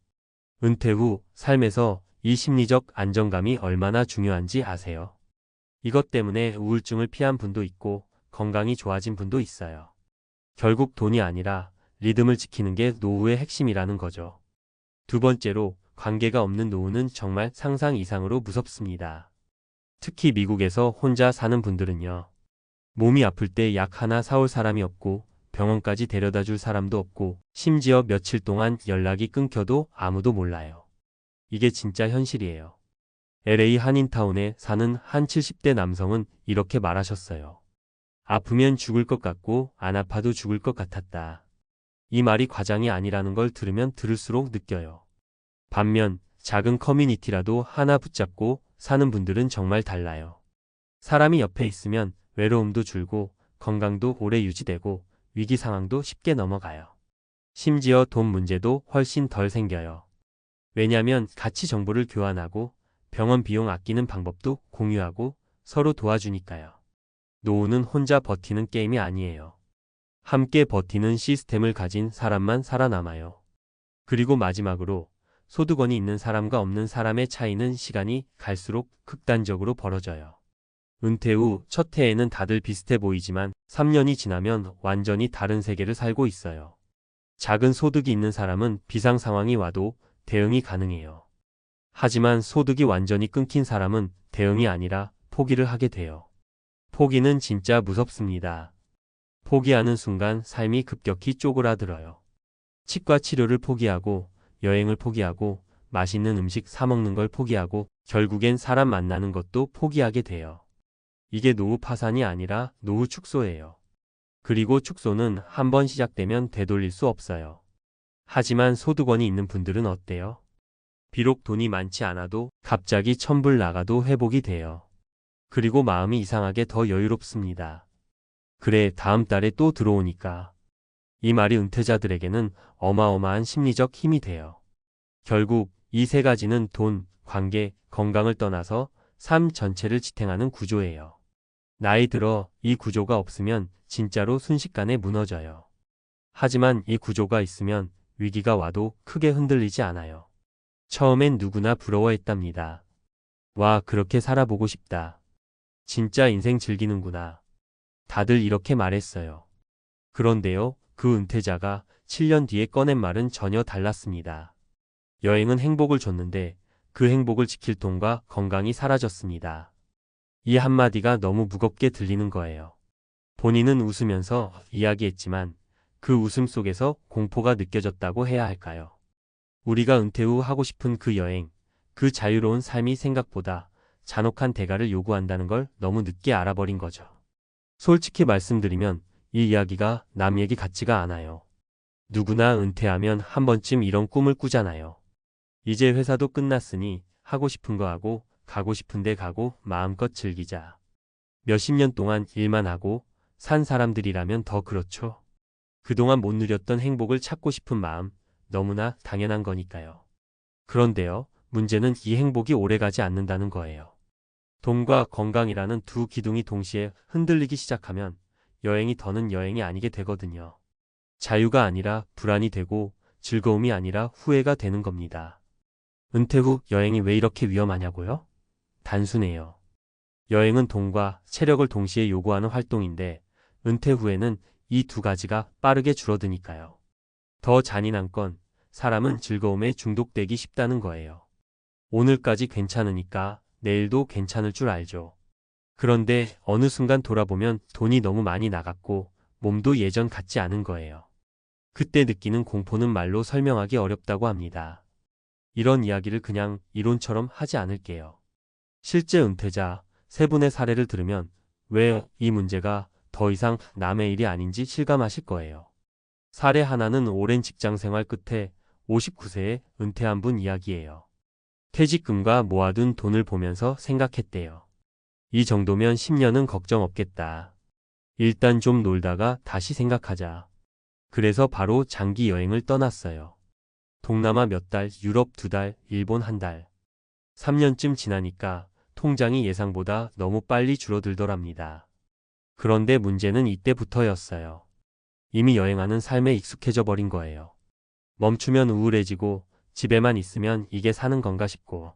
은퇴 후 삶에서 이 심리적 안정감이 얼마나 중요한지 아세요? 이것 때문에 우울증을 피한 분도 있고 건강이 좋아진 분도 있어요. 결국 돈이 아니라 리듬을 지키는 게 노후의 핵심이라는 거죠. 두 번째로 관계가 없는 노후는 정말 상상 이상으로 무섭습니다. 특히 미국에서 혼자 사는 분들은요. 몸이 아플 때 약 하나 사올 사람이 없고 병원까지 데려다 줄 사람도 없고 심지어 며칠 동안 연락이 끊겨도 아무도 몰라요. 이게 진짜 현실이에요. LA 한인타운에 사는 한 70대 남성은 이렇게 말하셨어요. 아프면 죽을 것 같고 안 아파도 죽을 것 같았다. 이 말이 과장이 아니라는 걸 들으면 들을수록 느껴요. 반면 작은 커뮤니티라도 하나 붙잡고 사는 분들은 정말 달라요. 사람이 옆에 있으면 외로움도 줄고 건강도 오래 유지되고 위기 상황도 쉽게 넘어가요. 심지어 돈 문제도 훨씬 덜 생겨요. 왜냐면 같이 정보를 교환하고 병원 비용 아끼는 방법도 공유하고 서로 도와주니까요. 노후는 혼자 버티는 게임이 아니에요. 함께 버티는 시스템을 가진 사람만 살아남아요. 그리고 마지막으로 소득원이 있는 사람과 없는 사람의 차이는 시간이 갈수록 극단적으로 벌어져요. 은퇴 후 첫 해에는 다들 비슷해 보이지만 3년이 지나면 완전히 다른 세계를 살고 있어요. 작은 소득이 있는 사람은 비상 상황이 와도 대응이 가능해요. 하지만 소득이 완전히 끊긴 사람은 대응이 아니라 포기를 하게 돼요. 포기는 진짜 무섭습니다. 포기하는 순간 삶이 급격히 쪼그라들어요. 치과 치료를 포기하고 여행을 포기하고 맛있는 음식 사 먹는 걸 포기하고 결국엔 사람 만나는 것도 포기하게 돼요. 이게 노후 파산이 아니라 노후 축소예요. 그리고 축소는 한번 시작되면 되돌릴 수 없어요. 하지만 소득원이 있는 분들은 어때요? 비록 돈이 많지 않아도 갑자기 천불 나가도 회복이 돼요. 그리고 마음이 이상하게 더 여유롭습니다. 그래, 다음 달에 또 들어오니까. 이 말이 은퇴자들에게는 어마어마한 심리적 힘이 돼요. 결국 이 세 가지는 돈, 관계, 건강을 떠나서 삶 전체를 지탱하는 구조예요. 나이 들어 이 구조가 없으면 진짜로 순식간에 무너져요. 하지만 이 구조가 있으면 위기가 와도 크게 흔들리지 않아요. 처음엔 누구나 부러워했답니다. 와, 그렇게 살아보고 싶다. 진짜 인생 즐기는구나. 다들 이렇게 말했어요. 그런데요, 그 은퇴자가 7년 뒤에 꺼낸 말은 전혀 달랐습니다. 여행은 행복을 줬는데 그 행복을 지킬 돈과 건강이 사라졌습니다. 이 한마디가 너무 무겁게 들리는 거예요. 본인은 웃으면서 이야기했지만 그 웃음 속에서 공포가 느껴졌다고 해야 할까요? 우리가 은퇴 후 하고 싶은 그 여행, 그 자유로운 삶이 생각보다 잔혹한 대가를 요구한다는 걸 너무 늦게 알아버린 거죠. 솔직히 말씀드리면 이 이야기가 남 얘기 같지가 않아요. 누구나 은퇴하면 한 번쯤 이런 꿈을 꾸잖아요. 이제 회사도 끝났으니 하고 싶은 거 하고 가고 싶은 데 가고 마음껏 즐기자. 몇십 년 동안 일만 하고 산 사람들이라면 더 그렇죠. 그동안 못 누렸던 행복을 찾고 싶은 마음, 너무나 당연한 거니까요. 그런데요, 문제는 이 행복이 오래가지 않는다는 거예요. 돈과 건강이라는 두 기둥이 동시에 흔들리기 시작하면 여행이 더는 여행이 아니게 되거든요. 자유가 아니라 불안이 되고 즐거움이 아니라 후회가 되는 겁니다. 은퇴 후 여행이 왜 이렇게 위험하냐고요? 단순해요. 여행은 돈과 체력을 동시에 요구하는 활동인데 은퇴 후에는 이 두 가지가 빠르게 줄어드니까요. 더 잔인한 건 사람은 즐거움에 중독되기 쉽다는 거예요. 오늘까지 괜찮으니까 내일도 괜찮을 줄 알죠. 그런데 어느 순간 돌아보면 돈이 너무 많이 나갔고 몸도 예전 같지 않은 거예요. 그때 느끼는 공포는 말로 설명하기 어렵다고 합니다. 이런 이야기를 그냥 이론처럼 하지 않을게요. 실제 은퇴자 세 분의 사례를 들으면 왜 이 문제가 더 이상 남의 일이 아닌지 실감하실 거예요. 사례 하나는 오랜 직장 생활 끝에 59세에 은퇴한 분 이야기예요. 퇴직금과 모아둔 돈을 보면서 생각했대요. 이 정도면 10년은 걱정 없겠다. 일단 좀 놀다가 다시 생각하자. 그래서 바로 장기 여행을 떠났어요. 동남아 몇 달, 유럽 2달, 일본 1달. 3년쯤 지나니까 통장이 예상보다 너무 빨리 줄어들더랍니다. 그런데 문제는 이때부터였어요. 이미 여행하는 삶에 익숙해져 버린 거예요. 멈추면 우울해지고 집에만 있으면 이게 사는 건가 싶고.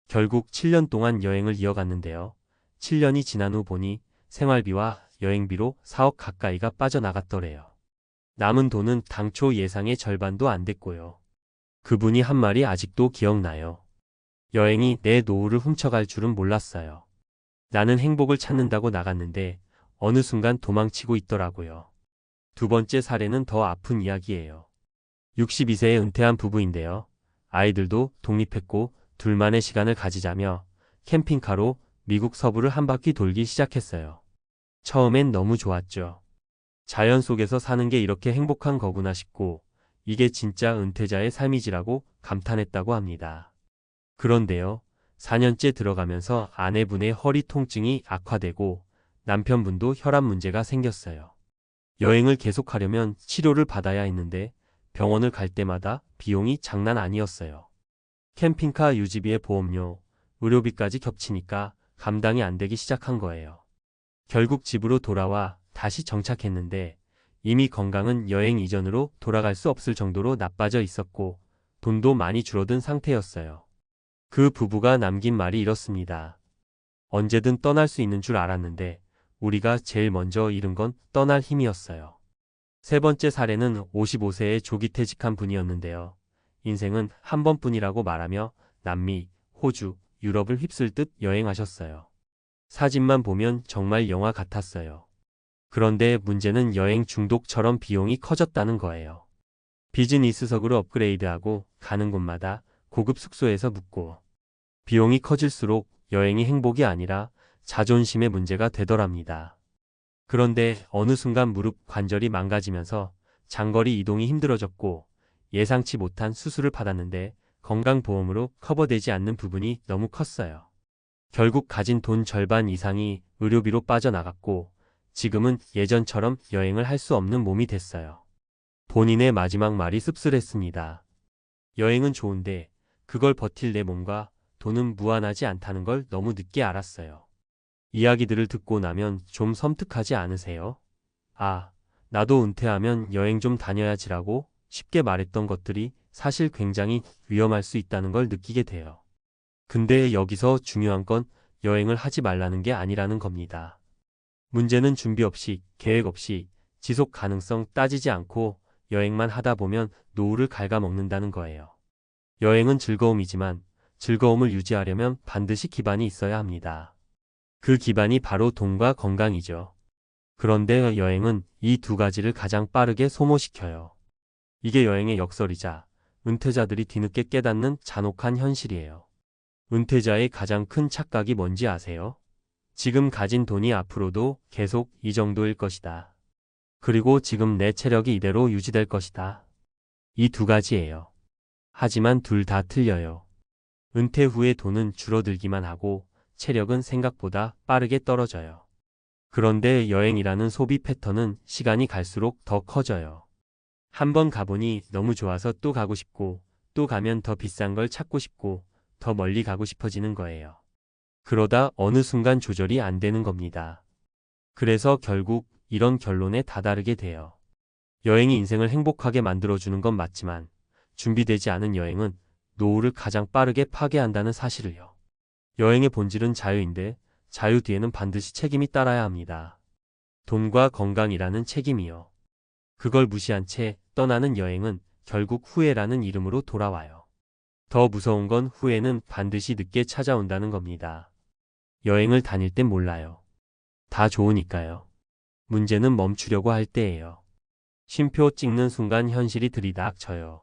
결국 7년 동안 여행을 이어갔는데요. 7년이 지난 후 보니 생활비와 여행비로 4억 가까이가 빠져나갔더래요. 남은 돈은 당초 예상의 절반도 안 됐고요. 그분이 한 말이 아직도 기억나요. 여행이 내 노후를 훔쳐갈 줄은 몰랐어요. 나는 행복을 찾는다고 나갔는데 어느 순간 도망치고 있더라고요. 두 번째 사례는 더 아픈 이야기예요. 62세에 은퇴한 부부인데요. 아이들도 독립했고 둘만의 시간을 가지자며 캠핑카로 미국 서부를 한 바퀴 돌기 시작했어요. 처음엔 너무 좋았죠. 자연 속에서 사는 게 이렇게 행복한 거구나 싶고 이게 진짜 은퇴자의 삶이지라고 감탄했다고 합니다. 그런데요, 4년째 들어가면서 아내분의 허리 통증이 악화되고 남편분도 혈압 문제가 생겼어요. 여행을 계속하려면 치료를 받아야 했는데 병원을 갈 때마다 비용이 장난 아니었어요. 캠핑카 유지비에 보험료, 의료비까지 겹치니까 감당이 안 되기 시작한 거예요. 결국 집으로 돌아와 다시 정착했는데 이미 건강은 여행 이전으로 돌아갈 수 없을 정도로 나빠져 있었고 돈도 많이 줄어든 상태였어요. 그 부부가 남긴 말이 이렇습니다. 언제든 떠날 수 있는 줄 알았는데 우리가 제일 먼저 잃은 건 떠날 힘이었어요. 세 번째 사례는 55세의 조기 퇴직한 분이었는데요. 인생은 한 번뿐이라고 말하며 남미, 호주, 유럽을 휩쓸듯 여행하셨어요. 사진만 보면 정말 영화 같았어요. 그런데 문제는 여행 중독처럼 비용이 커졌다는 거예요. 비즈니스석으로 업그레이드하고 가는 곳마다 고급 숙소에서 묵고 비용이 커질수록 여행이 행복이 아니라 자존심의 문제가 되더랍니다. 그런데 어느 순간 무릎 관절이 망가지면서 장거리 이동이 힘들어졌고 예상치 못한 수술을 받았는데 건강보험으로 커버되지 않는 부분이 너무 컸어요. 결국 가진 돈 절반 이상이 의료비로 빠져나갔고 지금은 예전처럼 여행을 할 수 없는 몸이 됐어요. 본인의 마지막 말이 씁쓸했습니다. 여행은 좋은데 그걸 버틸 내 몸과 돈은 무한하지 않다는 걸 너무 늦게 알았어요. 이야기들을 듣고 나면 좀 섬뜩하지 않으세요? 아, 나도 은퇴하면 여행 좀 다녀야지라고 쉽게 말했던 것들이 사실 굉장히 위험할 수 있다는 걸 느끼게 돼요. 근데 여기서 중요한 건 여행을 하지 말라는 게 아니라는 겁니다. 문제는 준비 없이, 계획 없이, 지속 가능성 따지지 않고 여행만 하다 보면 노후를 갉아먹는다는 거예요. 여행은 즐거움이지만 즐거움을 유지하려면 반드시 기반이 있어야 합니다. 그 기반이 바로 돈과 건강이죠. 그런데 여행은 이 두 가지를 가장 빠르게 소모시켜요. 이게 여행의 역설이자 은퇴자들이 뒤늦게 깨닫는 잔혹한 현실이에요. 은퇴자의 가장 큰 착각이 뭔지 아세요? 지금 가진 돈이 앞으로도 계속 이 정도일 것이다. 그리고 지금 내 체력이 이대로 유지될 것이다. 이 두 가지예요. 하지만 둘 다 틀려요. 은퇴 후에 돈은 줄어들기만 하고 체력은 생각보다 빠르게 떨어져요. 그런데 여행이라는 소비 패턴은 시간이 갈수록 더 커져요. 한 번 가보니 너무 좋아서 또 가고 싶고 또 가면 더 비싼 걸 찾고 싶고 더 멀리 가고 싶어지는 거예요. 그러다 어느 순간 조절이 안 되는 겁니다. 그래서 결국 이런 결론에 다다르게 돼요. 여행이 인생을 행복하게 만들어주는 건 맞지만 준비되지 않은 여행은 노후를 가장 빠르게 파괴한다는 사실을요. 여행의 본질은 자유인데 자유 뒤에는 반드시 책임이 따라야 합니다. 돈과 건강이라는 책임이요. 그걸 무시한 채 떠나는 여행은 결국 후회라는 이름으로 돌아와요. 더 무서운 건 후회는 반드시 늦게 찾아온다는 겁니다. 여행을 다닐 땐 몰라요. 다 좋으니까요. 문제는 멈추려고 할 때예요. 쉼표 찍는 순간 현실이 들이닥쳐요.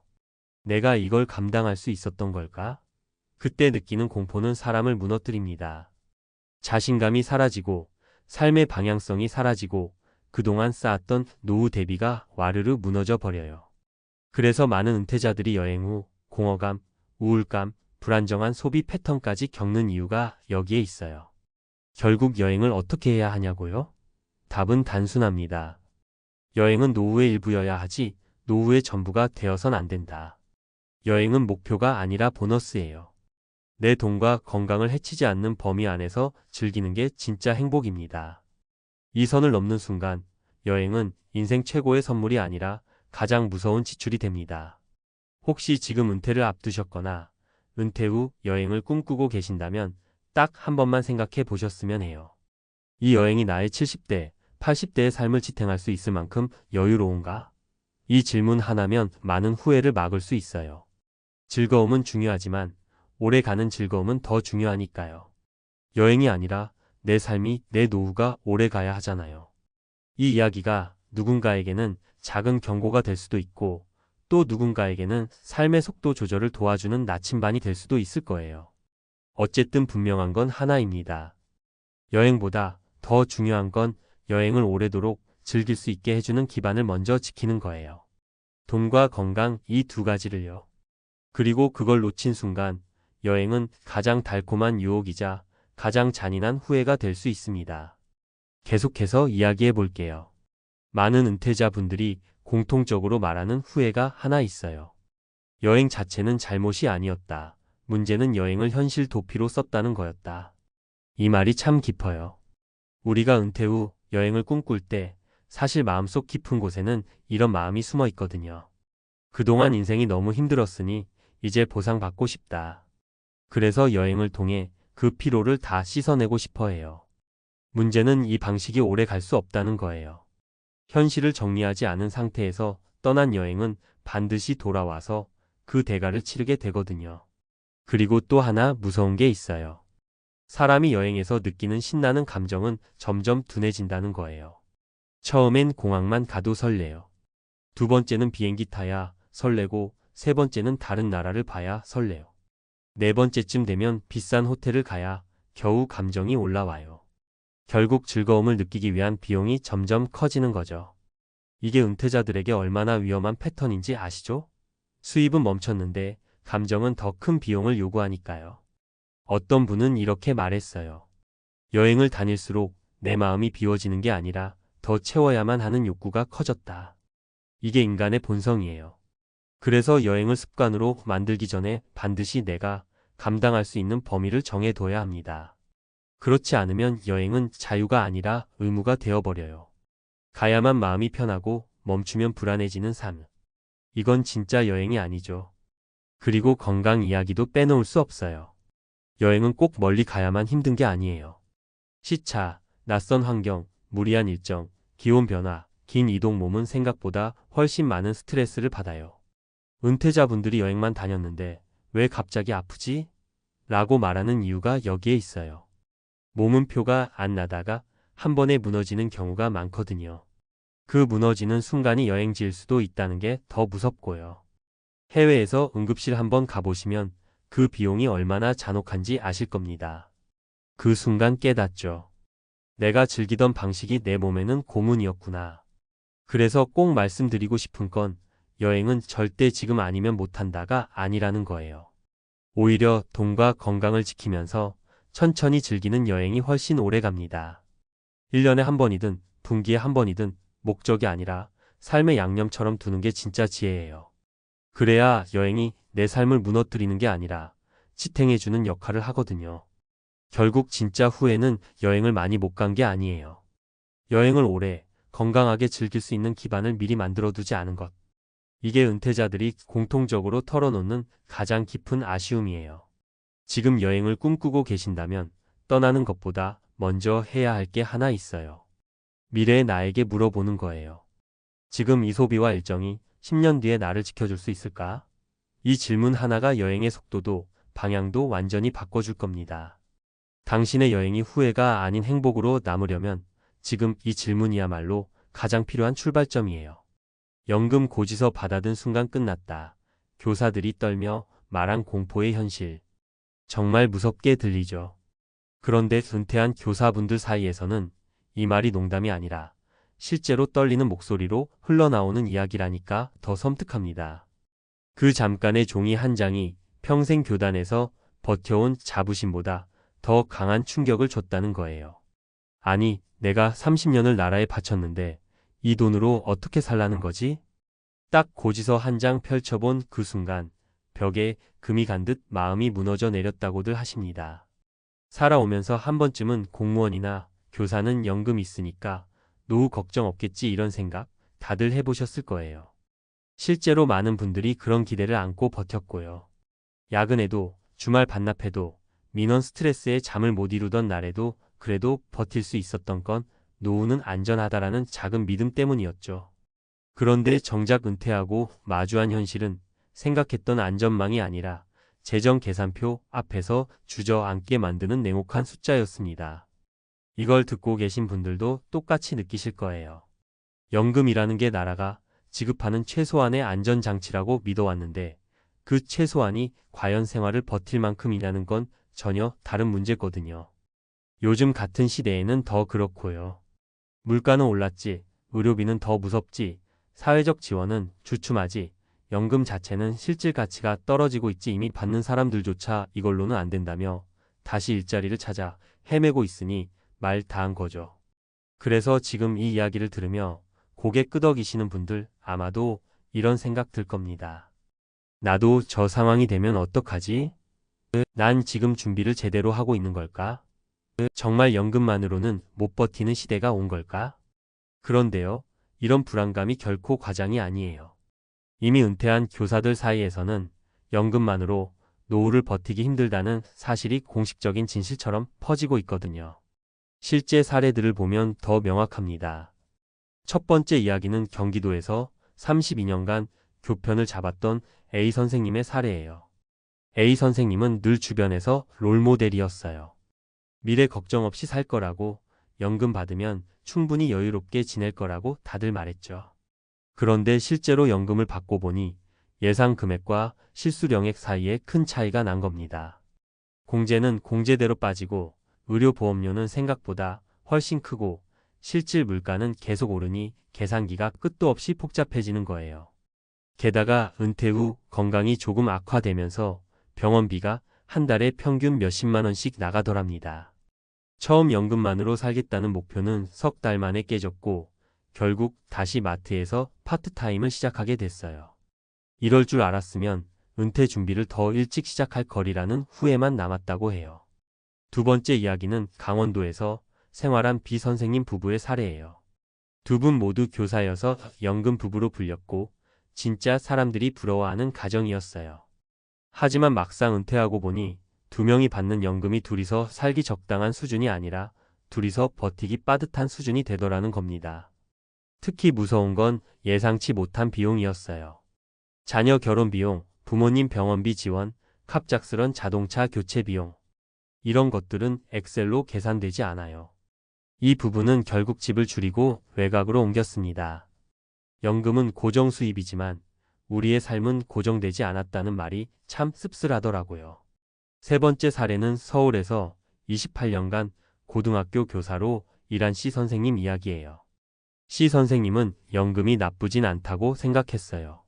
내가 이걸 감당할 수 있었던 걸까? 그때 느끼는 공포는 사람을 무너뜨립니다. 자신감이 사라지고 삶의 방향성이 사라지고 그동안 쌓았던 노후 대비가 와르르 무너져 버려요. 그래서 많은 은퇴자들이 여행 후 공허감, 우울감, 불안정한 소비 패턴까지 겪는 이유가 여기에 있어요. 결국 여행을 어떻게 해야 하냐고요? 답은 단순합니다. 여행은 노후의 일부여야 하지 노후의 전부가 되어선 안 된다. 여행은 목표가 아니라 보너스예요. 내 돈과 건강을 해치지 않는 범위 안에서 즐기는 게 진짜 행복입니다. 이 선을 넘는 순간 여행은 인생 최고의 선물이 아니라 가장 무서운 지출이 됩니다. 혹시 지금 은퇴를 앞두셨거나 은퇴 후 여행을 꿈꾸고 계신다면 딱 한 번만 생각해 보셨으면 해요. 이 여행이 나의 70대, 80대의 삶을 지탱할 수 있을 만큼 여유로운가? 이 질문 하나면 많은 후회를 막을 수 있어요. 즐거움은 중요하지만 오래 가는 즐거움은 더 중요하니까요. 여행이 아니라 내 삶이 내 노후가 오래 가야 하잖아요. 이 이야기가 누군가에게는 작은 경고가 될 수도 있고 또 누군가에게는 삶의 속도 조절을 도와주는 나침반이 될 수도 있을 거예요. 어쨌든 분명한 건 하나입니다. 여행보다 더 중요한 건 여행을 오래도록 즐길 수 있게 해주는 기반을 먼저 지키는 거예요. 돈과 건강 이 두 가지를요. 그리고 그걸 놓친 순간 여행은 가장 달콤한 유혹이자 가장 잔인한 후회가 될 수 있습니다. 계속해서 이야기해 볼게요. 많은 은퇴자분들이 공통적으로 말하는 후회가 하나 있어요. 여행 자체는 잘못이 아니었다. 문제는 여행을 현실 도피로 썼다는 거였다. 이 말이 참 깊어요. 우리가 은퇴 후 여행을 꿈꿀 때 사실 마음속 깊은 곳에는 이런 마음이 숨어 있거든요. 그동안 인생이 너무 힘들었으니 이제 보상받고 싶다. 그래서 여행을 통해 그 피로를 다 씻어내고 싶어 해요. 문제는 이 방식이 오래 갈 수 없다는 거예요. 현실을 정리하지 않은 상태에서 떠난 여행은 반드시 돌아와서 그 대가를 치르게 되거든요. 그리고 또 하나 무서운 게 있어요. 사람이 여행에서 느끼는 신나는 감정은 점점 둔해진다는 거예요. 처음엔 공항만 가도 설레요. 두 번째는 비행기 타야 설레고, 세 번째는 다른 나라를 봐야 설레요. 네 번째쯤 되면 비싼 호텔을 가야 겨우 감정이 올라와요. 결국 즐거움을 느끼기 위한 비용이 점점 커지는 거죠. 이게 은퇴자들에게 얼마나 위험한 패턴인지 아시죠? 수입은 멈췄는데 감정은 더 큰 비용을 요구하니까요. 어떤 분은 이렇게 말했어요. 여행을 다닐수록 내 마음이 비워지는 게 아니라 더 채워야만 하는 욕구가 커졌다. 이게 인간의 본성이에요. 그래서 여행을 습관으로 만들기 전에 반드시 내가 감당할 수 있는 범위를 정해둬야 합니다. 그렇지 않으면 여행은 자유가 아니라 의무가 되어버려요. 가야만 마음이 편하고 멈추면 불안해지는 삶. 이건 진짜 여행이 아니죠. 그리고 건강 이야기도 빼놓을 수 없어요. 여행은 꼭 멀리 가야만 힘든 게 아니에요. 시차, 낯선 환경, 무리한 일정, 기온 변화, 긴 이동 몸은 생각보다 훨씬 많은 스트레스를 받아요. 은퇴자분들이 여행만 다녔는데 왜 갑자기 아프지? 라고 말하는 이유가 여기에 있어요. 몸은 표가 안 나다가 한 번에 무너지는 경우가 많거든요. 그 무너지는 순간이 여행지일 수도 있다는 게 더 무섭고요. 해외에서 응급실 한번 가보시면 그 비용이 얼마나 잔혹한지 아실 겁니다. 그 순간 깨닫죠. 내가 즐기던 방식이 내 몸에는 고문이었구나. 그래서 꼭 말씀드리고 싶은 건 여행은 절대 지금 아니면 못한다가 아니라는 거예요. 오히려 돈과 건강을 지키면서 천천히 즐기는 여행이 훨씬 오래 갑니다. 1년에 한 번이든 분기에 한 번이든 목적이 아니라 삶의 양념처럼 두는 게 진짜 지혜예요. 그래야 여행이 내 삶을 무너뜨리는 게 아니라 지탱해주는 역할을 하거든요. 결국 진짜 후회는 여행을 많이 못 간 게 아니에요. 여행을 오래 건강하게 즐길 수 있는 기반을 미리 만들어두지 않은 것. 이게 은퇴자들이 공통적으로 털어놓는 가장 깊은 아쉬움이에요. 지금 여행을 꿈꾸고 계신다면 떠나는 것보다 먼저 해야 할 게 하나 있어요. 미래의 나에게 물어보는 거예요. 지금 이 소비와 일정이 10년 뒤에 나를 지켜줄 수 있을까? 이 질문 하나가 여행의 속도도 방향도 완전히 바꿔줄 겁니다. 당신의 여행이 후회가 아닌 행복으로 남으려면 지금 이 질문이야말로 가장 필요한 출발점이에요. 연금 고지서 받아든 순간 끝났다. 교사들이 떨며 말한 공포의 현실. 정말 무섭게 들리죠. 그런데 은퇴한 교사분들 사이에서는 이 말이 농담이 아니라 실제로 떨리는 목소리로 흘러나오는 이야기라니까 더 섬뜩합니다. 그 잠깐의 종이 한 장이 평생 교단에서 버텨온 자부심보다 더 강한 충격을 줬다는 거예요. 아니, 내가 30년을 나라에 바쳤는데 이 돈으로 어떻게 살라는 거지? 딱 고지서 한 장 펼쳐본 그 순간 벽에 금이 간 듯 마음이 무너져 내렸다고들 하십니다. 살아오면서 한 번쯤은 공무원이나 교사는 연금 있으니까 노후 걱정 없겠지 이런 생각 다들 해보셨을 거예요. 실제로 많은 분들이 그런 기대를 안고 버텼고요. 야근에도 주말 반납해도 민원 스트레스에 잠을 못 이루던 날에도 그래도 버틸 수 있었던 건 노후는 안전하다라는 작은 믿음 때문이었죠. 그런데 정작 은퇴하고 마주한 현실은 생각했던 안전망이 아니라 재정 계산표 앞에서 주저앉게 만드는 냉혹한 숫자였습니다. 이걸 듣고 계신 분들도 똑같이 느끼실 거예요. 연금이라는 게 나라가 지급하는 최소한의 안전장치라고 믿어왔는데 그 최소한이 과연 생활을 버틸 만큼이냐는 건 전혀 다른 문제거든요. 요즘 같은 시대에는 더 그렇고요. 물가는 올랐지, 의료비는 더 무섭지, 사회적 지원은 주춤하지, 연금 자체는 실질 가치가 떨어지고 있지 이미 받는 사람들조차 이걸로는 안 된다며 다시 일자리를 찾아 헤매고 있으니 말 다한 거죠. 그래서 지금 이 이야기를 들으며 고개 끄덕이시는 분들 아마도 이런 생각 들 겁니다. 나도 저 상황이 되면 어떡하지? 난 지금 준비를 제대로 하고 있는 걸까? 정말 연금만으로는 못 버티는 시대가 온 걸까? 그런데요, 이런 불안감이 결코 과장이 아니에요. 이미 은퇴한 교사들 사이에서는 연금만으로 노후를 버티기 힘들다는 사실이 공식적인 진실처럼 퍼지고 있거든요. 실제 사례들을 보면 더 명확합니다. 첫 번째 이야기는 경기도에서 32년간 교편을 잡았던 A 선생님의 사례예요. A 선생님은 늘 주변에서 롤모델이었어요. 미래 걱정 없이 살 거라고, 연금 받으면 충분히 여유롭게 지낼 거라고 다들 말했죠. 그런데 실제로 연금을 받고 보니 예상 금액과 실수령액 사이에 큰 차이가 난 겁니다. 공제는 공제대로 빠지고 의료보험료는 생각보다 훨씬 크고 실질 물가는 계속 오르니 계산기가 끝도 없이 복잡해지는 거예요. 게다가 은퇴 후 건강이 조금 악화되면서 병원비가 한 달에 평균 몇십만 원씩 나가더랍니다. 처음 연금만으로 살겠다는 목표는 석 달 만에 깨졌고 결국 다시 마트에서 파트타임을 시작하게 됐어요. 이럴 줄 알았으면 은퇴 준비를 더 일찍 시작할 거리라는 후회만 남았다고 해요. 두 번째 이야기는 강원도에서 생활한 B 선생님 부부의 사례예요. 두 분 모두 교사여서 연금 부부로 불렸고 진짜 사람들이 부러워하는 가정이었어요. 하지만 막상 은퇴하고 보니 두 명이 받는 연금이 둘이서 살기 적당한 수준이 아니라 둘이서 버티기 빠듯한 수준이 되더라는 겁니다. 특히 무서운 건 예상치 못한 비용이었어요. 자녀 결혼 비용, 부모님 병원비 지원, 갑작스런 자동차 교체 비용. 이런 것들은 엑셀로 계산되지 않아요. 이 부부는 결국 집을 줄이고 외곽으로 옮겼습니다. 연금은 고정 수입이지만 우리의 삶은 고정되지 않았다는 말이 참 씁쓸하더라고요. 세 번째 사례는 서울에서 28년간 고등학교 교사로 일한 C 선생님 이야기예요. C 선생님은 연금이 나쁘진 않다고 생각했어요.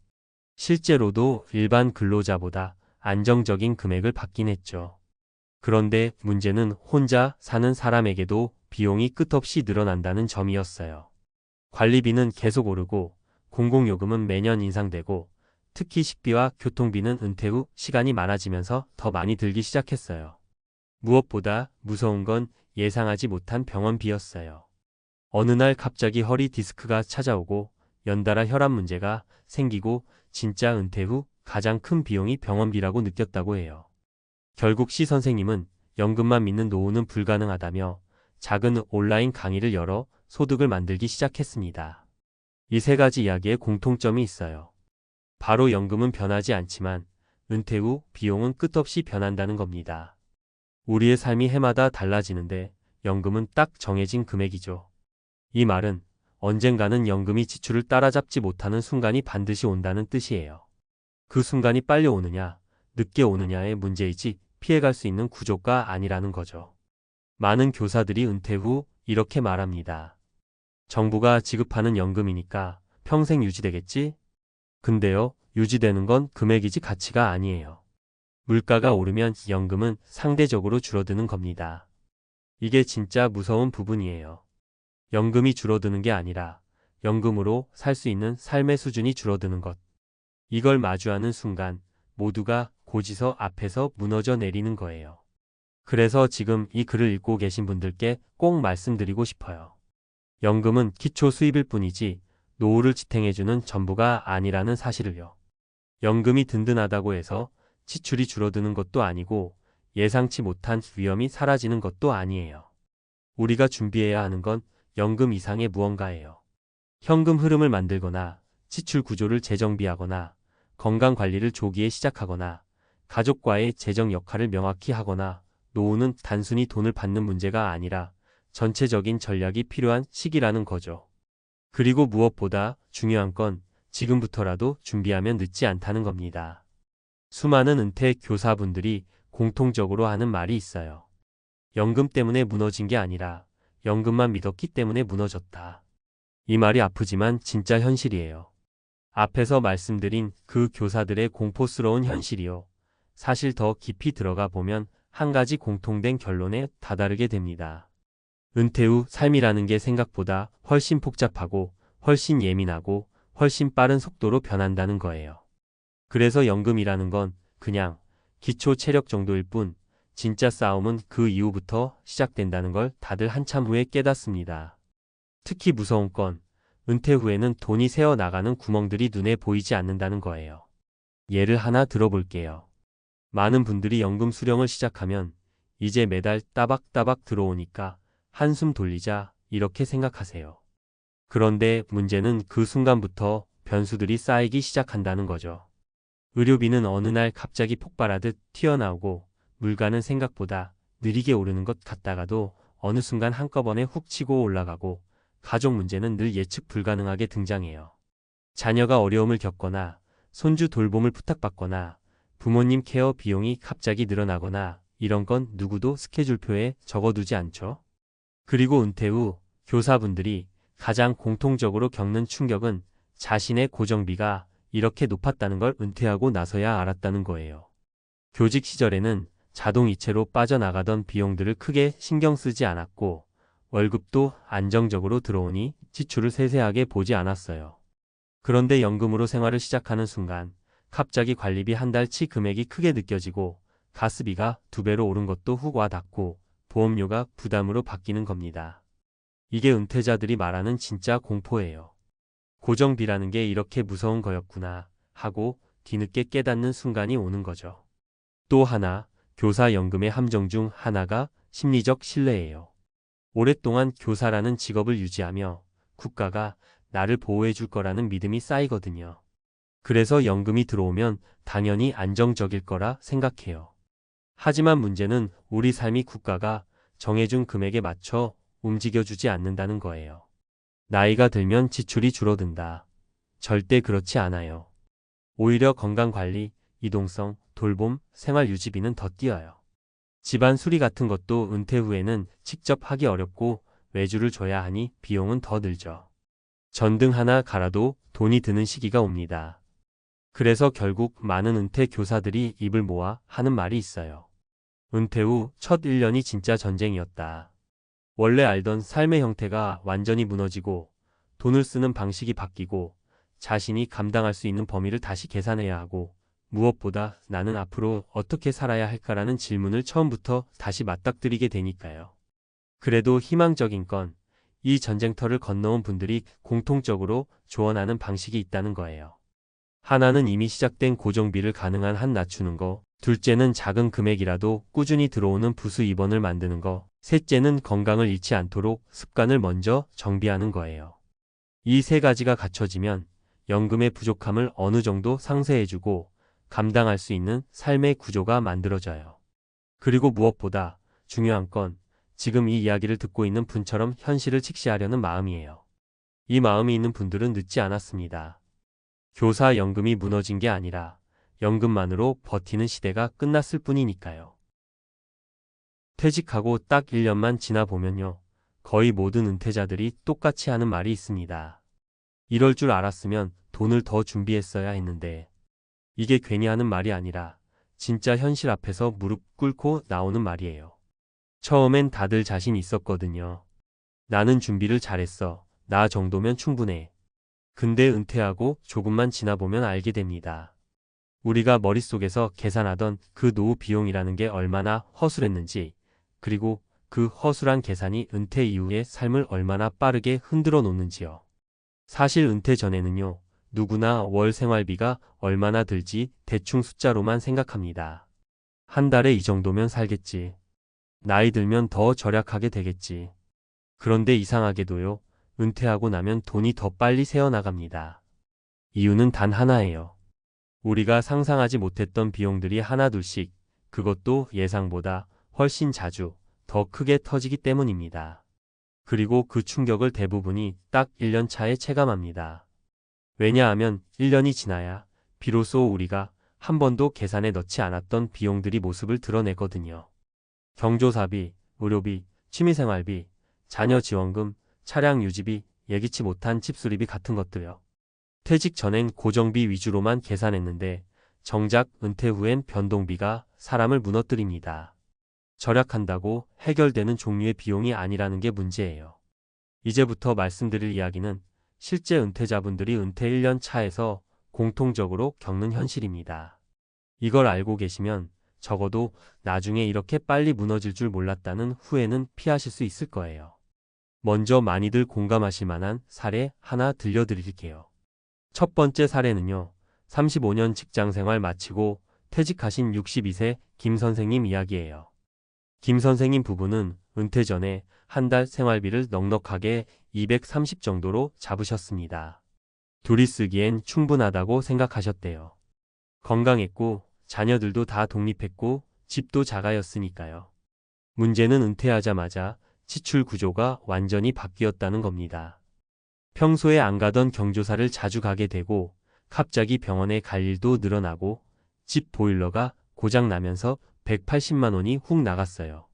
실제로도 일반 근로자보다 안정적인 금액을 받긴 했죠. 그런데 문제는 혼자 사는 사람에게도 비용이 끝없이 늘어난다는 점이었어요. 관리비는 계속 오르고 공공요금은 매년 인상되고 특히 식비와 교통비는 은퇴 후 시간이 많아지면서 더 많이 들기 시작했어요. 무엇보다 무서운 건 예상하지 못한 병원비였어요. 어느 날 갑자기 허리 디스크가 찾아오고 연달아 혈압 문제가 생기고 진짜 은퇴 후 가장 큰 비용이 병원비라고 느꼈다고 해요. 결국 C 선생님은 연금만 믿는 노후는 불가능하다며 작은 온라인 강의를 열어 소득을 만들기 시작했습니다. 이 세 가지 이야기에 공통점이 있어요. 바로 연금은 변하지 않지만 은퇴 후 비용은 끝없이 변한다는 겁니다. 우리의 삶이 해마다 달라지는데 연금은 딱 정해진 금액이죠. 이 말은 언젠가는 연금이 지출을 따라잡지 못하는 순간이 반드시 온다는 뜻이에요. 그 순간이 빨리 오느냐, 늦게 오느냐의 문제이지 피해갈 수 있는 구조가 아니라는 거죠. 많은 교사들이 은퇴 후 이렇게 말합니다. 정부가 지급하는 연금이니까 평생 유지되겠지? 근데요, 유지되는 건 금액이지 가치가 아니에요. 물가가 오르면 연금은 상대적으로 줄어드는 겁니다. 이게 진짜 무서운 부분이에요. 연금이 줄어드는 게 아니라 연금으로 살 수 있는 삶의 수준이 줄어드는 것. 이걸 마주하는 순간 모두가 고지서 앞에서 무너져 내리는 거예요. 그래서 지금 이 글을 읽고 계신 분들께 꼭 말씀드리고 싶어요. 연금은 기초 수입일 뿐이지 노후를 지탱해주는 전부가 아니라는 사실을요. 연금이 든든하다고 해서 지출이 줄어드는 것도 아니고 예상치 못한 위험이 사라지는 것도 아니에요. 우리가 준비해야 하는 건 연금 이상의 무언가예요. 현금 흐름을 만들거나 지출 구조를 재정비하거나 건강관리를 조기에 시작하거나 가족과의 재정 역할을 명확히 하거나 노후는 단순히 돈을 받는 문제가 아니라 전체적인 전략이 필요한 시기라는 거죠. 그리고 무엇보다 중요한 건 지금부터라도 준비하면 늦지 않다는 겁니다. 수많은 은퇴 교사분들이 공통적으로 하는 말이 있어요. 연금 때문에 무너진 게 아니라 연금만 믿었기 때문에 무너졌다. 이 말이 아프지만 진짜 현실이에요. 앞에서 말씀드린 그 교사들의 공포스러운 현실이요. 사실 더 깊이 들어가 보면 한 가지 공통된 결론에 다다르게 됩니다. 은퇴 후 삶이라는 게 생각보다 훨씬 복잡하고 훨씬 예민하고 훨씬 빠른 속도로 변한다는 거예요. 그래서 연금이라는 건 그냥 기초 체력 정도일 뿐 진짜 싸움은 그 이후부터 시작된다는 걸 다들 한참 후에 깨닫습니다. 특히 무서운 건 은퇴 후에는 돈이 새어 나가는 구멍들이 눈에 보이지 않는다는 거예요. 예를 하나 들어볼게요. 많은 분들이 연금 수령을 시작하면 이제 매달 따박따박 들어오니까 한숨 돌리자 이렇게 생각하세요. 그런데 문제는 그 순간부터 변수들이 쌓이기 시작한다는 거죠. 의료비는 어느 날 갑자기 폭발하듯 튀어나오고 물가는 생각보다 느리게 오르는 것 같다가도 어느 순간 한꺼번에 훅 치고 올라가고 가족 문제는 늘 예측 불가능하게 등장해요. 자녀가 어려움을 겪거나 손주 돌봄을 부탁받거나 부모님 케어 비용이 갑자기 늘어나거나 이런 건 누구도 스케줄표에 적어두지 않죠. 그리고 은퇴 후 교사분들이 가장 공통적으로 겪는 충격은 자신의 고정비가 이렇게 높았다는 걸 은퇴하고 나서야 알았다는 거예요. 교직 시절에는 자동이체로 빠져나가던 비용들을 크게 신경 쓰지 않았고 월급도 안정적으로 들어오니 지출을 세세하게 보지 않았어요. 그런데 연금으로 생활을 시작하는 순간 갑자기 관리비 한 달치 금액이 크게 느껴지고 가스비가 2배로 오른 것도 훅 와 닿고 보험료가 부담으로 바뀌는 겁니다. 이게 은퇴자들이 말하는 진짜 공포예요. 고정비라는 게 이렇게 무서운 거였구나 하고 뒤늦게 깨닫는 순간이 오는 거죠. 또 하나, 교사 연금의 함정 중 하나가 심리적 신뢰예요. 오랫동안 교사라는 직업을 유지하며 국가가 나를 보호해 줄 거라는 믿음이 쌓이거든요. 그래서 연금이 들어오면 당연히 안정적일 거라 생각해요. 하지만 문제는 우리 삶이 국가가 정해준 금액에 맞춰 움직여주지 않는다는 거예요. 나이가 들면 지출이 줄어든다. 절대 그렇지 않아요. 오히려 건강관리, 이동성, 돌봄, 생활유지비는 더 뛰어요. 집안 수리 같은 것도 은퇴 후에는 직접 하기 어렵고 외주를 줘야 하니 비용은 더 들죠. 전등 하나 갈아도 돈이 드는 시기가 옵니다. 그래서 결국 많은 은퇴 교사들이 입을 모아 하는 말이 있어요. 은퇴 후 첫 1년이 진짜 전쟁이었다. 원래 알던 삶의 형태가 완전히 무너지고 돈을 쓰는 방식이 바뀌고 자신이 감당할 수 있는 범위를 다시 계산해야 하고 무엇보다 나는 앞으로 어떻게 살아야 할까라는 질문을 처음부터 다시 맞닥뜨리게 되니까요. 그래도 희망적인 건 이 전쟁터를 건너온 분들이 공통적으로 조언하는 방식이 있다는 거예요. 하나는 이미 시작된 고정비를 가능한 한 낮추는 거, 둘째는 작은 금액이라도 꾸준히 들어오는 부수 입원을 만드는 거, 셋째는 건강을 잃지 않도록 습관을 먼저 정비하는 거예요. 이 세 가지가 갖춰지면 연금의 부족함을 어느 정도 상쇄해주고 감당할 수 있는 삶의 구조가 만들어져요. 그리고 무엇보다 중요한 건 지금 이 이야기를 듣고 있는 분처럼 현실을 직시하려는 마음이에요. 이 마음이 있는 분들은 늦지 않았습니다. 교사 연금이 무너진 게 아니라 연금만으로 버티는 시대가 끝났을 뿐이니까요. 퇴직하고 딱 1년만 지나 보면요. 거의 모든 은퇴자들이 똑같이 하는 말이 있습니다. 이럴 줄 알았으면 돈을 더 준비했어야 했는데 이게 괜히 하는 말이 아니라 진짜 현실 앞에서 무릎 꿇고 나오는 말이에요. 처음엔 다들 자신 있었거든요. 나는 준비를 잘했어. 나 정도면 충분해. 근데 은퇴하고 조금만 지나보면 알게 됩니다. 우리가 머릿속에서 계산하던 그 노후 비용이라는 게 얼마나 허술했는지, 그리고 그 허술한 계산이 은퇴 이후의 삶을 얼마나 빠르게 흔들어 놓는지요. 사실 은퇴 전에는요, 누구나 월 생활비가 얼마나 들지 대충 숫자로만 생각합니다. 한 달에 이 정도면 살겠지. 나이 들면 더 절약하게 되겠지. 그런데 이상하게도요, 은퇴하고 나면 돈이 더 빨리 새어나갑니다. 이유는 단 하나예요. 우리가 상상하지 못했던 비용들이 하나둘씩, 그것도 예상보다 훨씬 자주, 더 크게 터지기 때문입니다. 그리고 그 충격을 대부분이 딱 1년 차에 체감합니다. 왜냐하면 1년이 지나야 비로소 우리가 한 번도 계산에 넣지 않았던 비용들이 모습을 드러내거든요. 경조사비, 의료비, 취미생활비, 자녀 지원금, 차량 유지비, 예기치 못한 집 수리비 같은 것들요. 퇴직 전엔 고정비 위주로만 계산했는데 정작 은퇴 후엔 변동비가 사람을 무너뜨립니다. 절약한다고 해결되는 종류의 비용이 아니라는 게 문제예요. 이제부터 말씀드릴 이야기는 실제 은퇴자분들이 은퇴 1년 차에서 공통적으로 겪는 현실입니다. 이걸 알고 계시면 적어도 나중에 이렇게 빨리 무너질 줄 몰랐다는 후회는 피하실 수 있을 거예요. 먼저 많이들 공감하실 만한 사례 하나 들려드릴게요. 첫 번째 사례는요. 35년 직장생활 마치고 퇴직하신 62세 김 선생님 이야기예요. 김 선생님 부부는 은퇴 전에 한 달 생활비를 넉넉하게 230 정도로 잡으셨습니다. 둘이 쓰기엔 충분하다고 생각하셨대요. 건강했고 자녀들도 다 독립했고 집도 자가였으니까요. 문제는 은퇴하자마자 지출 구조가 완전히 바뀌었다는 겁니다. 평소에 안 가던 경조사를 자주 가게 되고 갑자기 병원에 갈 일도 늘어나고 집 보일러가 고장 나면서 180만 원이 훅 나갔어요.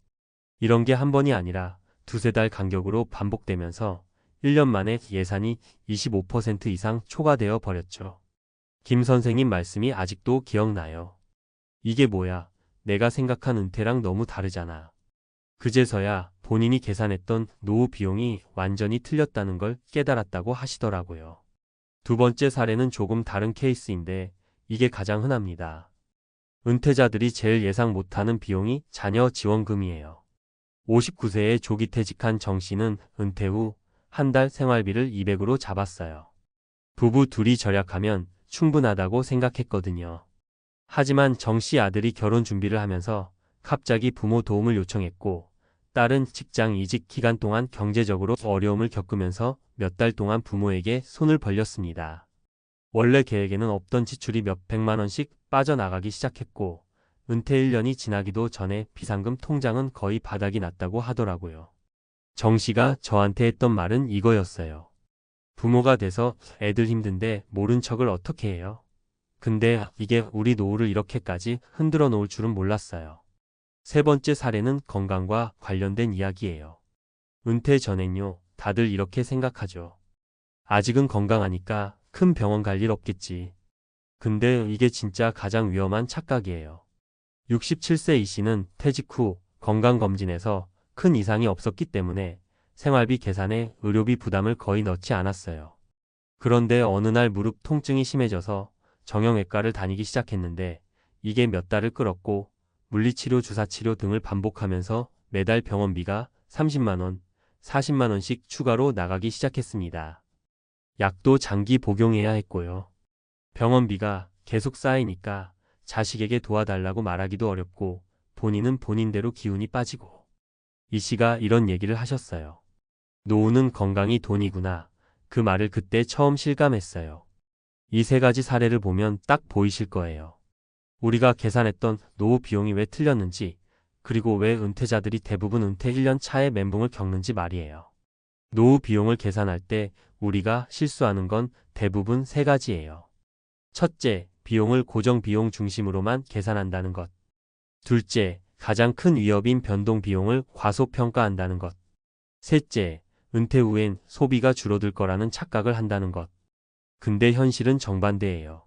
이런 게 한 번이 아니라 두세 달 간격으로 반복되면서 1년 만에 예산이 25% 이상 초과되어 버렸죠. 김 선생님 말씀이 아직도 기억나요. 이게 뭐야? 내가 생각한 은퇴랑 너무 다르잖아. 그제서야 본인이 계산했던 노후 비용이 완전히 틀렸다는 걸 깨달았다고 하시더라고요. 두 번째 사례는 조금 다른 케이스인데 이게 가장 흔합니다. 은퇴자들이 제일 예상 못하는 비용이 자녀 지원금이에요. 59세에 조기 퇴직한 정 씨는 은퇴 후 한 달 생활비를 200으로 잡았어요. 부부 둘이 절약하면 충분하다고 생각했거든요. 하지만 정 씨 아들이 결혼 준비를 하면서 갑자기 부모 도움을 요청했고 딸은 직장 이직 기간 동안 경제적으로 어려움을 겪으면서 몇 달 동안 부모에게 손을 벌렸습니다. 원래 계획에는 없던 지출이 몇백만 원씩 빠져나가기 시작했고 은퇴 1년이 지나기도 전에 비상금 통장은 거의 바닥이 났다고 하더라고요. 정 씨가 저한테 했던 말은 이거였어요. 부모가 돼서 애들 힘든데 모른 척을 어떻게 해요? 근데 이게 우리 노후를 이렇게까지 흔들어 놓을 줄은 몰랐어요. 세 번째 사례는 건강과 관련된 이야기예요. 은퇴 전엔요, 다들 이렇게 생각하죠. 아직은 건강하니까 큰 병원 갈 일 없겠지. 근데 이게 진짜 가장 위험한 착각이에요. 67세 이 씨는 퇴직 후 건강검진에서 큰 이상이 없었기 때문에 생활비 계산에 의료비 부담을 거의 넣지 않았어요. 그런데 어느 날 무릎 통증이 심해져서 정형외과를 다니기 시작했는데 이게 몇 달을 끌었고 물리치료, 주사치료 등을 반복하면서 매달 병원비가 30만 원, 40만 원씩 추가로 나가기 시작했습니다. 약도 장기 복용해야 했고요. 병원비가 계속 쌓이니까 자식에게 도와달라고 말하기도 어렵고 본인은 본인대로 기운이 빠지고 이 씨가 이런 얘기를 하셨어요. 노후는 건강이 돈이구나. 그 말을 그때 처음 실감했어요. 이 세 가지 사례를 보면 딱 보이실 거예요. 우리가 계산했던 노후 비용이 왜 틀렸는지, 그리고 왜 은퇴자들이 대부분 은퇴 1년 차에 멘붕을 겪는지 말이에요. 노후 비용을 계산할 때 우리가 실수하는 건 대부분 세 가지예요. 첫째, 비용을 고정 비용 중심으로만 계산한다는 것. 둘째, 가장 큰 위협인 변동 비용을 과소평가한다는 것. 셋째, 은퇴 후엔 소비가 줄어들 거라는 착각을 한다는 것. 근데 현실은 정반대예요.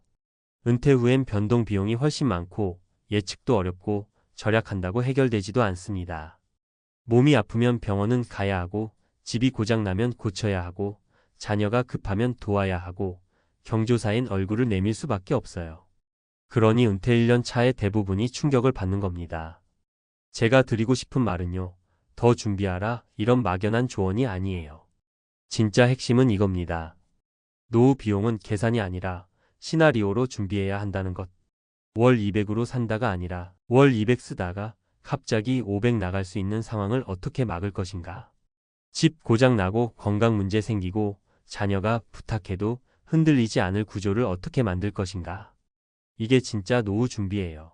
은퇴 후엔 변동 비용이 훨씬 많고 예측도 어렵고 절약한다고 해결되지도 않습니다. 몸이 아프면 병원은 가야 하고 집이 고장나면 고쳐야 하고 자녀가 급하면 도와야 하고 경조사인 얼굴을 내밀 수밖에 없어요. 그러니 은퇴 1년 차의 대부분이 충격을 받는 겁니다. 제가 드리고 싶은 말은요. 더 준비하라 이런 막연한 조언이 아니에요. 진짜 핵심은 이겁니다. 노후 비용은 계산이 아니라 시나리오로 준비해야 한다는 것. 월 200으로 산다가 아니라 월 200 쓰다가 갑자기 500 나갈 수 있는 상황을 어떻게 막을 것인가. 집 고장 나고 건강 문제 생기고 자녀가 부탁해도 흔들리지 않을 구조를 어떻게 만들 것인가. 이게 진짜 노후 준비예요.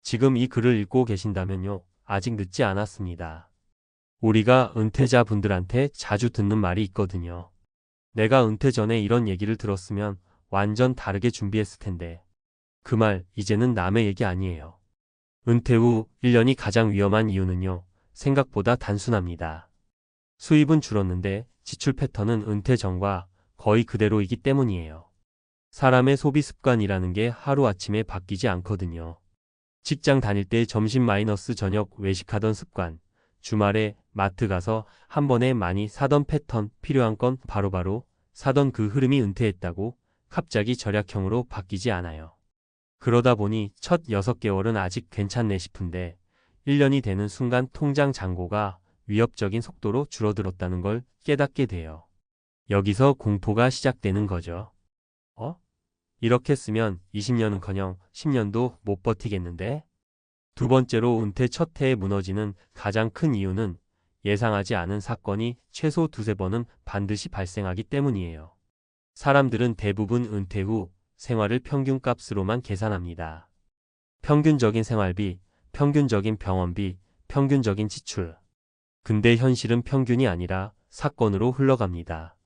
지금 이 글을 읽고 계신다면요. 아직 늦지 않았습니다. 우리가 은퇴자 분들한테 자주 듣는 말이 있거든요. 내가 은퇴 전에 이런 얘기를 들었으면 완전 다르게 준비했을 텐데. 그 말 이제는 남의 얘기 아니에요. 은퇴 후 1년이 가장 위험한 이유는요. 생각보다 단순합니다. 수입은 줄었는데 지출 패턴은 은퇴 전과 거의 그대로이기 때문이에요. 사람의 소비 습관이라는 게 하루아침에 바뀌지 않거든요. 직장 다닐 때 점심 마이너스 저녁 외식하던 습관, 주말에 마트 가서 한 번에 많이 사던 패턴, 필요한 건 바로바로 사던 그 흐름이 은퇴했다고 갑자기 절약형으로 바뀌지 않아요. 그러다 보니 첫 6개월은 아직 괜찮네 싶은데 1년이 되는 순간 통장 잔고가 위협적인 속도로 줄어들었다는 걸 깨닫게 돼요. 여기서 공포가 시작되는 거죠. 이렇게 쓰면 20년은커녕 10년도 못 버티겠는데? 두 번째로 은퇴 첫 해에 무너지는 가장 큰 이유는 예상하지 않은 사건이 최소 두세 번은 반드시 발생하기 때문이에요. 사람들은 대부분 은퇴 후 생활을 평균값으로만 계산합니다. 평균적인 생활비, 평균적인 병원비, 평균적인 지출. 근데 현실은 평균이 아니라 사건으로 흘러갑니다.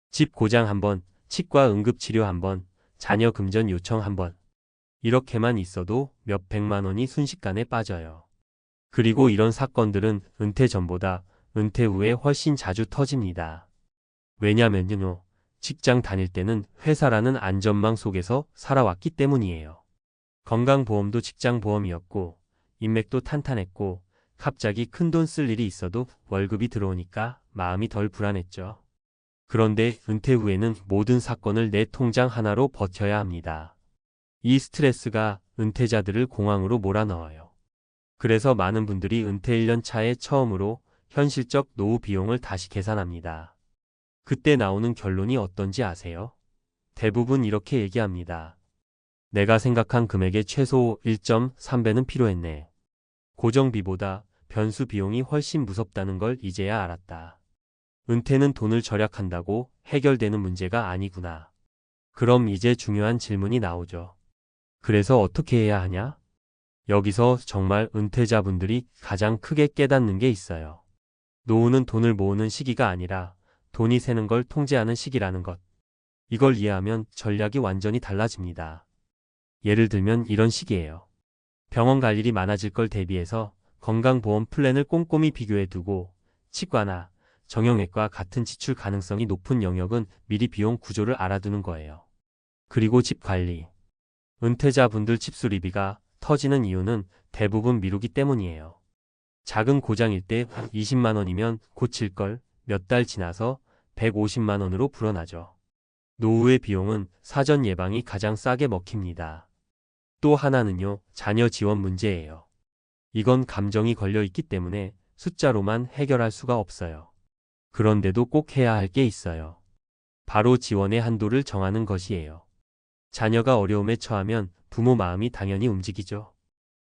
집 고장 한 번, 치과 응급치료 한 번, 자녀 금전 요청 한 번. 이렇게만 있어도 몇 백만 원이 순식간에 빠져요. 그리고 이런 사건들은 은퇴 전보다 은퇴 후에 훨씬 자주 터집니다. 왜냐면요, 직장 다닐 때는 회사라는 안전망 속에서 살아왔기 때문이에요. 건강보험도 직장보험이었고, 인맥도 탄탄했고, 갑자기 큰돈 쓸 일이 있어도 월급이 들어오니까 마음이 덜 불안했죠. 그런데 은퇴 후에는 모든 사건을 내 통장 하나로 버텨야 합니다. 이 스트레스가 은퇴자들을 공황으로 몰아넣어요. 그래서 많은 분들이 은퇴 1년 차에 처음으로 현실적 노후 비용을 다시 계산합니다. 그때 나오는 결론이 어떤지 아세요? 대부분 이렇게 얘기합니다. 내가 생각한 금액의 최소 1.3배는 필요했네. 고정비보다 변수 비용이 훨씬 무섭다는 걸 이제야 알았다. 은퇴는 돈을 절약한다고 해결되는 문제가 아니구나. 그럼 이제 중요한 질문이 나오죠. 그래서 어떻게 해야 하냐? 여기서 정말 은퇴자분들이 가장 크게 깨닫는 게 있어요. 노후는 돈을 모으는 시기가 아니라 돈이 새는 걸 통제하는 시기라는 것. 이걸 이해하면 전략이 완전히 달라집니다. 예를 들면 이런 식이에요. 병원 갈 일이 많아질 걸 대비해서 건강보험 플랜을 꼼꼼히 비교해 두고 치과나 정형외과 같은 지출 가능성이 높은 영역은 미리 비용 구조를 알아두는 거예요. 그리고 집 관리. 은퇴자분들 집 수리비가 터지는 이유는 대부분 미루기 때문이에요. 작은 고장일 때 20만 원이면 고칠 걸 몇 달 지나서 150만 원으로 불어나죠. 노후의 비용은 사전 예방이 가장 싸게 먹힙니다. 또 하나는요, 자녀 지원 문제예요. 이건 감정이 걸려 있기 때문에 숫자로만 해결할 수가 없어요. 그런데도 꼭 해야 할 게 있어요. 바로 지원의 한도를 정하는 것이에요. 자녀가 어려움에 처하면 부모 마음이 당연히 움직이죠.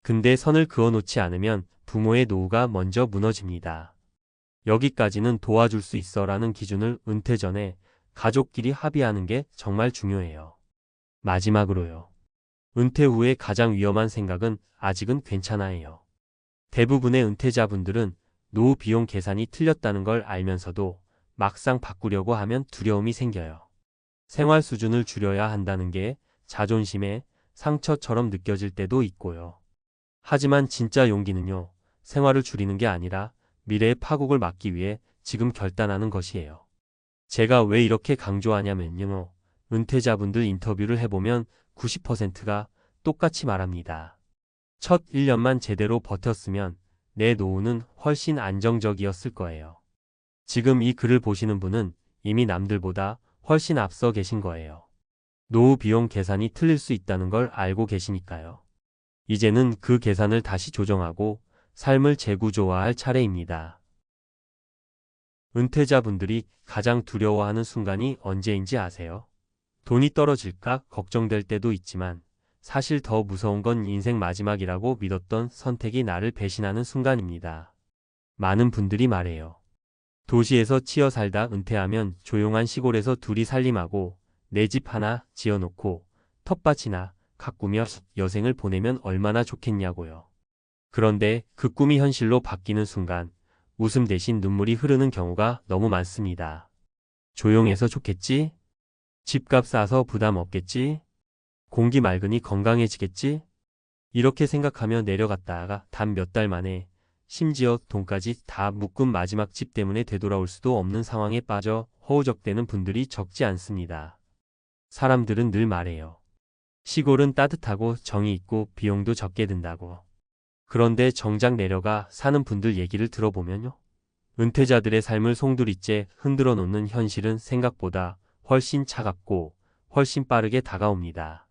근데 선을 그어놓지 않으면 부모의 노후가 먼저 무너집니다. 여기까지는 도와줄 수 있어라는 기준을 은퇴 전에 가족끼리 합의하는 게 정말 중요해요. 마지막으로요. 은퇴 후에 가장 위험한 생각은 아직은 괜찮아예요. 대부분의 은퇴자분들은 노후 비용 계산이 틀렸다는 걸 알면서도 막상 바꾸려고 하면 두려움이 생겨요. 생활 수준을 줄여야 한다는 게 자존심의 상처처럼 느껴질 때도 있고요. 하지만 진짜 용기는요, 생활을 줄이는 게 아니라 미래의 파국을 막기 위해 지금 결단하는 것이에요. 제가 왜 이렇게 강조하냐면요, 은퇴자분들 인터뷰를 해보면 90%가 똑같이 말합니다. 첫 1년만 제대로 버텼으면 내 노후는 훨씬 안정적이었을 거예요. 지금 이 글을 보시는 분은 이미 남들보다 훨씬 앞서 계신 거예요. 노후 비용 계산이 틀릴 수 있다는 걸 알고 계시니까요. 이제는 그 계산을 다시 조정하고 삶을 재구조화할 차례입니다. 은퇴자분들이 가장 두려워하는 순간이 언제인지 아세요? 돈이 떨어질까 걱정될 때도 있지만 사실 더 무서운 건 인생 마지막이라고 믿었던 선택이 나를 배신하는 순간입니다. 많은 분들이 말해요. 도시에서 치여 살다 은퇴하면 조용한 시골에서 둘이 살림하고 내 집 하나 지어놓고 텃밭이나 가꾸며 여생을 보내면 얼마나 좋겠냐고요. 그런데 그 꿈이 현실로 바뀌는 순간 웃음 대신 눈물이 흐르는 경우가 너무 많습니다. 조용해서 좋겠지? 집값 싸서 부담 없겠지? 공기 맑으니 건강해지겠지? 이렇게 생각하며 내려갔다가 단 몇 달 만에 심지어 돈까지 다 묶은 마지막 집 때문에 되돌아올 수도 없는 상황에 빠져 허우적대는 분들이 적지 않습니다. 사람들은 늘 말해요. 시골은 따뜻하고 정이 있고 비용도 적게 든다고. 그런데 정작 내려가 사는 분들 얘기를 들어보면요. 은퇴자들의 삶을 송두리째 흔들어 놓는 현실은 생각보다 훨씬 차갑고 훨씬 빠르게 다가옵니다.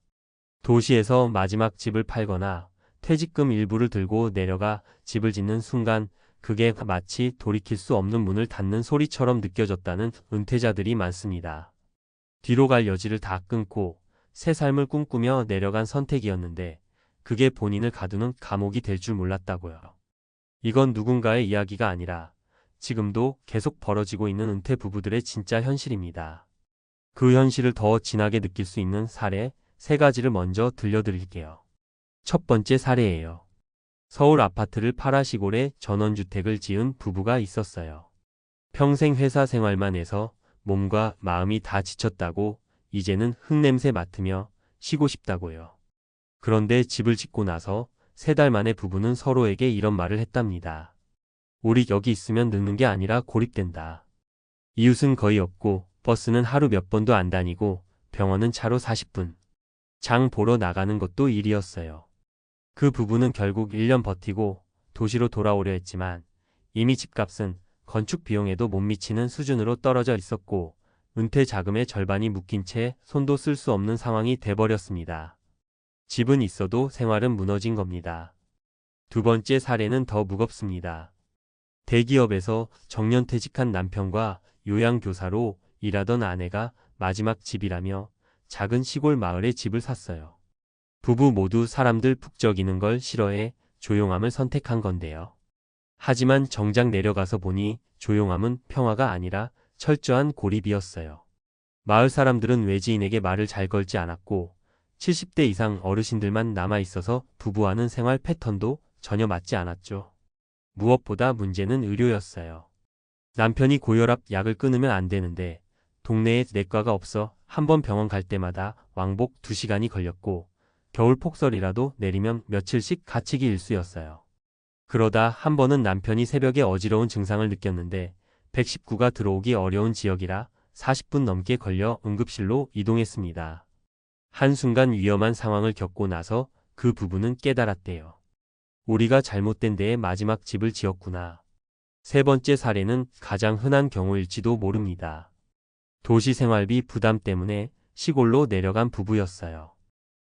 도시에서 마지막 집을 팔거나 퇴직금 일부를 들고 내려가 집을 짓는 순간 그게 마치 돌이킬 수 없는 문을 닫는 소리처럼 느껴졌다는 은퇴자들이 많습니다. 뒤로 갈 여지를 다 끊고 새 삶을 꿈꾸며 내려간 선택이었는데 그게 본인을 가두는 감옥이 될 줄 몰랐다고요. 이건 누군가의 이야기가 아니라 지금도 계속 벌어지고 있는 은퇴 부부들의 진짜 현실입니다. 그 현실을 더 진하게 느낄 수 있는 사례 3가지를 먼저 들려드릴게요. 첫 번째 사례예요. 서울 아파트를 팔아 시골에 전원주택을 지은 부부가 있었어요. 평생 회사 생활만 해서 몸과 마음이 다 지쳤다고 이제는 흙냄새 맡으며 쉬고 싶다고요. 그런데 집을 짓고 나서 3달 만에 부부는 서로에게 이런 말을 했답니다. 우리 여기 있으면 늙는 게 아니라 고립된다. 이웃은 거의 없고 버스는 하루 몇 번도 안 다니고 병원은 차로 40분. 장 보러 나가는 것도 일이었어요. 그 부부는 결국 1년 버티고 도시로 돌아오려 했지만 이미 집값은 건축 비용에도 못 미치는 수준으로 떨어져 있었고 은퇴 자금의 절반이 묶인 채 손도 쓸 수 없는 상황이 돼버렸습니다. 집은 있어도 생활은 무너진 겁니다. 두 번째 사례는 더 무겁습니다. 대기업에서 정년퇴직한 남편과 요양교사로 일하던 아내가 마지막 집이라며 작은 시골 마을에 집을 샀어요. 부부 모두 사람들 북적이는 걸 싫어해 조용함을 선택한 건데요. 하지만 정작 내려가서 보니 조용함은 평화가 아니라 철저한 고립이었어요. 마을 사람들은 외지인에게 말을 잘 걸지 않았고 70대 이상 어르신들만 남아있어서 부부와는 생활 패턴도 전혀 맞지 않았죠. 무엇보다 문제는 의료였어요. 남편이 고혈압 약을 끊으면 안 되는데 동네에 내과가 없어 한 번 병원 갈 때마다 왕복 2시간이 걸렸고 겨울 폭설이라도 내리면 며칠씩 갇히기 일쑤였어요. 그러다 한 번은 남편이 새벽에 어지러운 증상을 느꼈는데 119가 들어오기 어려운 지역이라 40분 넘게 걸려 응급실로 이동했습니다. 한순간 위험한 상황을 겪고 나서 그 부부는 깨달았대요. 우리가 잘못된 데에 마지막 집을 지었구나. 세 번째 사례는 가장 흔한 경우일지도 모릅니다. 도시 생활비 부담 때문에 시골로 내려간 부부였어요.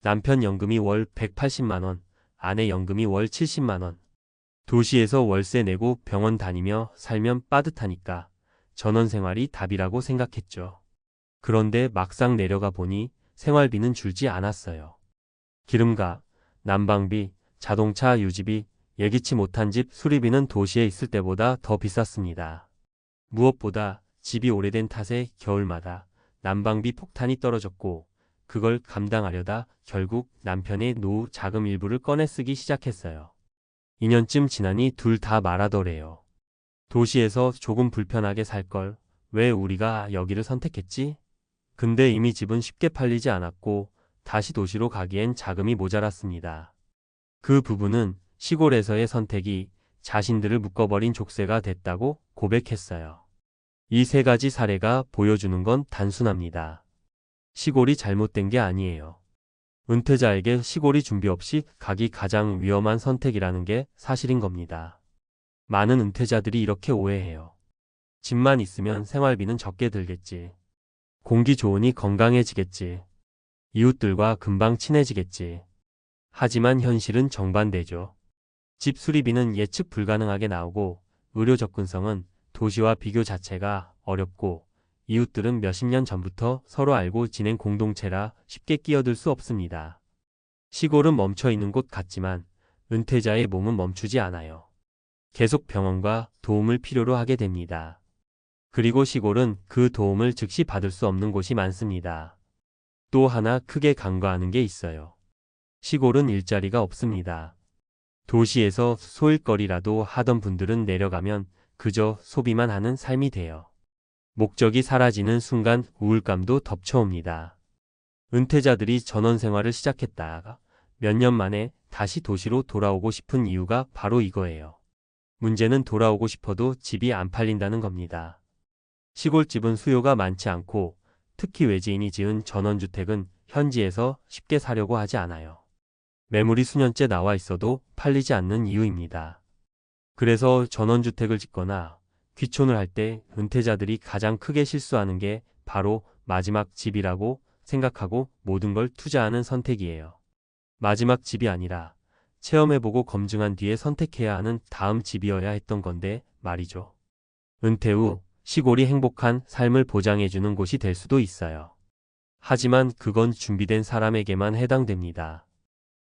남편 연금이 월 180만 원, 아내 연금이 월 70만 원. 도시에서 월세 내고 병원 다니며 살면 빠듯하니까 전원생활이 답이라고 생각했죠. 그런데 막상 내려가 보니 생활비는 줄지 않았어요. 기름값, 난방비, 자동차 유지비, 예기치 못한 집 수리비는 도시에 있을 때보다 더 비쌌습니다. 무엇보다 집이 오래된 탓에 겨울마다 난방비 폭탄이 떨어졌고 그걸 감당하려다 결국 남편의 노후 자금 일부를 꺼내 쓰기 시작했어요. 2년쯤 지나니 둘 다 말하더래요. 도시에서 조금 불편하게 살 걸 왜 우리가 여기를 선택했지? 근데 이미 집은 쉽게 팔리지 않았고 다시 도시로 가기엔 자금이 모자랐습니다. 그 부부는 시골에서의 선택이 자신들을 묶어버린 족쇄가 됐다고 고백했어요. 이 3가지 사례가 보여주는 건 단순합니다. 시골이 잘못된 게 아니에요. 은퇴자에게 시골이 준비 없이 가기 가장 위험한 선택이라는 게 사실인 겁니다. 많은 은퇴자들이 이렇게 오해해요. 집만 있으면 생활비는 적게 들겠지. 공기 좋으니 건강해지겠지. 이웃들과 금방 친해지겠지. 하지만 현실은 정반대죠. 집 수리비는 예측 불가능하게 나오고 의료 접근성은 도시와 비교 자체가 어렵고 이웃들은 몇십 년 전부터 서로 알고 지낸 공동체라 쉽게 끼어들 수 없습니다. 시골은 멈춰 있는 곳 같지만 은퇴자의 몸은 멈추지 않아요. 계속 병원과 도움을 필요로 하게 됩니다. 그리고 시골은 그 도움을 즉시 받을 수 없는 곳이 많습니다. 또 하나 크게 간과하는 게 있어요. 시골은 일자리가 없습니다. 도시에서 소일거리라도 하던 분들은 내려가면 그저 소비만 하는 삶이 돼요. 목적이 사라지는 순간 우울감도 덮쳐옵니다. 은퇴자들이 전원생활을 시작했다가 몇 년 만에 다시 도시로 돌아오고 싶은 이유가 바로 이거예요. 문제는 돌아오고 싶어도 집이 안 팔린다는 겁니다. 시골집은 수요가 많지 않고 특히 외지인이 지은 전원주택은 현지에서 쉽게 사려고 하지 않아요. 매물이 수년째 나와 있어도 팔리지 않는 이유입니다. 그래서 전원주택을 짓거나 귀촌을 할 때 은퇴자들이 가장 크게 실수하는 게 바로 마지막 집이라고 생각하고 모든 걸 투자하는 선택이에요. 마지막 집이 아니라 체험해보고 검증한 뒤에 선택해야 하는 다음 집이어야 했던 건데 말이죠. 은퇴 후 시골이 행복한 삶을 보장해주는 곳이 될 수도 있어요. 하지만 그건 준비된 사람에게만 해당됩니다.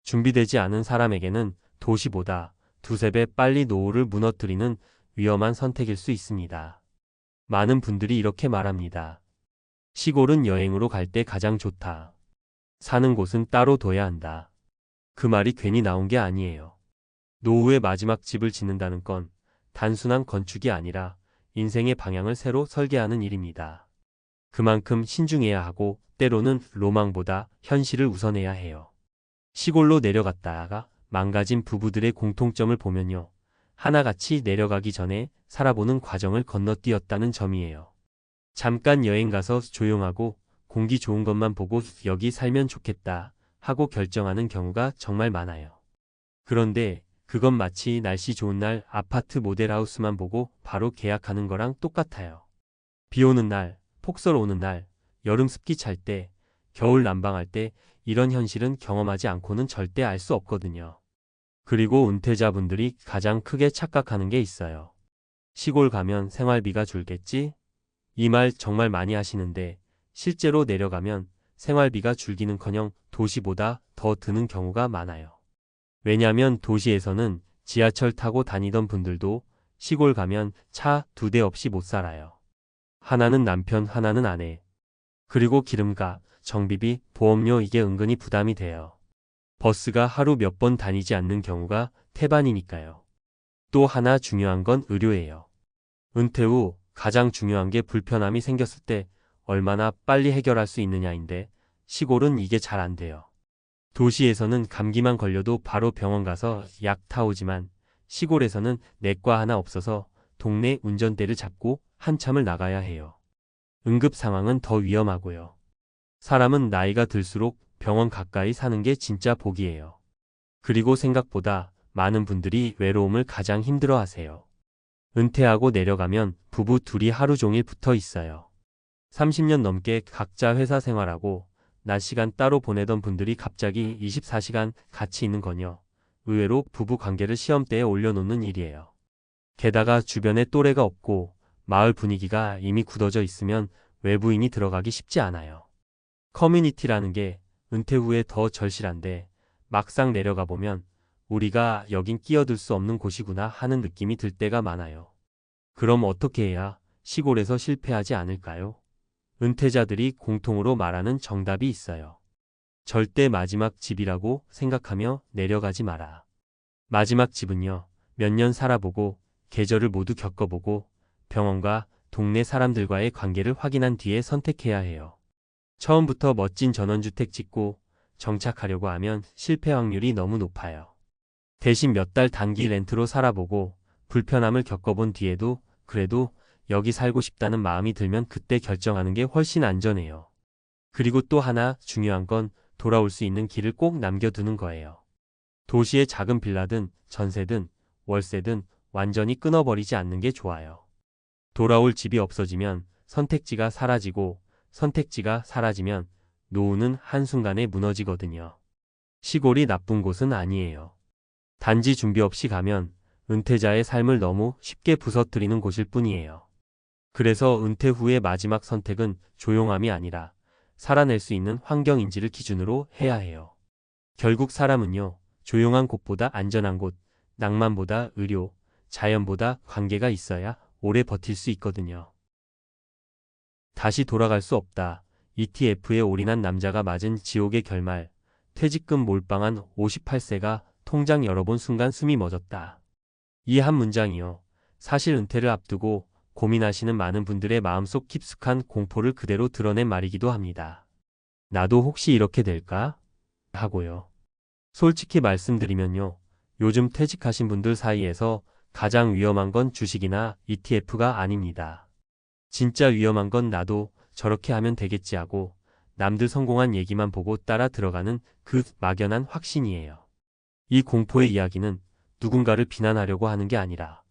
준비되지 않은 사람에게는 도시보다 두세 배 빨리 노후를 무너뜨리는 위험한 선택일 수 있습니다. 많은 분들이 이렇게 말합니다. 시골은 여행으로 갈 때 가장 좋다. 사는 곳은 따로 둬야 한다. 그 말이 괜히 나온 게 아니에요. 노후의 마지막 집을 짓는다는 건 단순한 건축이 아니라 인생의 방향을 새로 설계하는 일입니다. 그만큼 신중해야 하고 때로는 로망보다 현실을 우선해야 해요. 시골로 내려갔다가 망가진 부부들의 공통점을 보면요. 하나같이 내려가기 전에 살아보는 과정을 건너뛰었다는 점이에요. 잠깐 여행 가서 조용하고 공기 좋은 것만 보고 여기 살면 좋겠다 하고 결정하는 경우가 정말 많아요. 그런데 그건 마치 날씨 좋은 날 아파트 모델하우스만 보고 바로 계약하는 거랑 똑같아요. 비 오는 날, 폭설 오는 날, 여름 습기 찰 때, 겨울 난방할 때 이런 현실은 경험하지 않고는 절대 알 수 없거든요. 그리고 은퇴자분들이 가장 크게 착각하는 게 있어요. 시골 가면 생활비가 줄겠지? 이 말 정말 많이 하시는데 실제로 내려가면 생활비가 줄기는커녕 도시보다 더 드는 경우가 많아요. 왜냐하면 도시에서는 지하철 타고 다니던 분들도 시골 가면 차 2대 없이 못 살아요. 하나는 남편, 하나는 아내. 그리고 기름값, 정비비, 보험료 이게 은근히 부담이 돼요. 버스가 하루 몇 번 다니지 않는 경우가 태반이니까요. 또 하나 중요한 건 의료예요. 은퇴 후 가장 중요한 게 불편함이 생겼을 때 얼마나 빨리 해결할 수 있느냐인데 시골은 이게 잘 안 돼요. 도시에서는 감기만 걸려도 바로 병원 가서 약 타오지만 시골에서는 내과 하나 없어서 동네 운전대를 잡고 한참을 나가야 해요. 응급 상황은 더 위험하고요. 사람은 나이가 들수록 병원 가까이 사는 게 진짜 복이에요. 그리고 생각보다 많은 분들이 외로움을 가장 힘들어 하세요. 은퇴하고 내려가면 부부 둘이 하루 종일 붙어 있어요. 30년 넘게 각자 회사 생활하고 낮 시간 따로 보내던 분들이 갑자기 24시간 같이 있는 건요. 의외로 부부 관계를 시험대에 올려놓는 일이에요. 게다가 주변에 또래가 없고 마을 분위기가 이미 굳어져 있으면 외부인이 들어가기 쉽지 않아요. 커뮤니티라는 게 은퇴 후에 더 절실한데 막상 내려가 보면 우리가 여긴 끼어들 수 없는 곳이구나 하는 느낌이 들 때가 많아요. 그럼 어떻게 해야 시골에서 실패하지 않을까요? 은퇴자들이 공통으로 말하는 정답이 있어요. 절대 마지막 집이라고 생각하며 내려가지 마라. 마지막 집은요, 몇 년 살아보고 계절을 모두 겪어보고 병원과 동네 사람들과의 관계를 확인한 뒤에 선택해야 해요. 처음부터 멋진 전원주택 짓고 정착하려고 하면 실패 확률이 너무 높아요. 대신 몇 달 단기 렌트로 살아보고 불편함을 겪어본 뒤에도 그래도 여기 살고 싶다는 마음이 들면 그때 결정하는 게 훨씬 안전해요. 그리고 또 하나 중요한 건 돌아올 수 있는 길을 꼭 남겨두는 거예요. 도시의 작은 빌라든 전세든 월세든 완전히 끊어버리지 않는 게 좋아요. 돌아올 집이 없어지면 선택지가 사라지고 선택지가 사라지면 노후는 한순간에 무너지거든요. 시골이 나쁜 곳은 아니에요. 단지 준비 없이 가면 은퇴자의 삶을 너무 쉽게 부서뜨리는 곳일 뿐이에요. 그래서 은퇴 후의 마지막 선택은 조용함이 아니라 살아낼 수 있는 환경인지를 기준으로 해야 해요. 결국 사람은요, 조용한 곳보다 안전한 곳, 낭만보다 의료, 자연보다 관계가 있어야 오래 버틸 수 있거든요. 다시 돌아갈 수 없다. ETF에 올인한 남자가 맞은 지옥의 결말. 퇴직금 몰빵한 58세가 통장 열어본 순간 숨이 멎었다. 이 한 문장이요. 사실 은퇴를 앞두고 고민하시는 많은 분들의 마음속 깊숙한 공포를 그대로 드러낸 말이기도 합니다. 나도 혹시 이렇게 될까? 하고요. 솔직히 말씀드리면요. 요즘 퇴직하신 분들 사이에서 가장 위험한 건 주식이나 ETF가 아닙니다. 진짜 위험한 건 나도 저렇게 하면 되겠지 하고 남들 성공한 얘기만 보고 따라 들어가는 그 막연한 확신이에요. 이 공포의 이야기는 누군가를 비난하려고 하는 게 아니라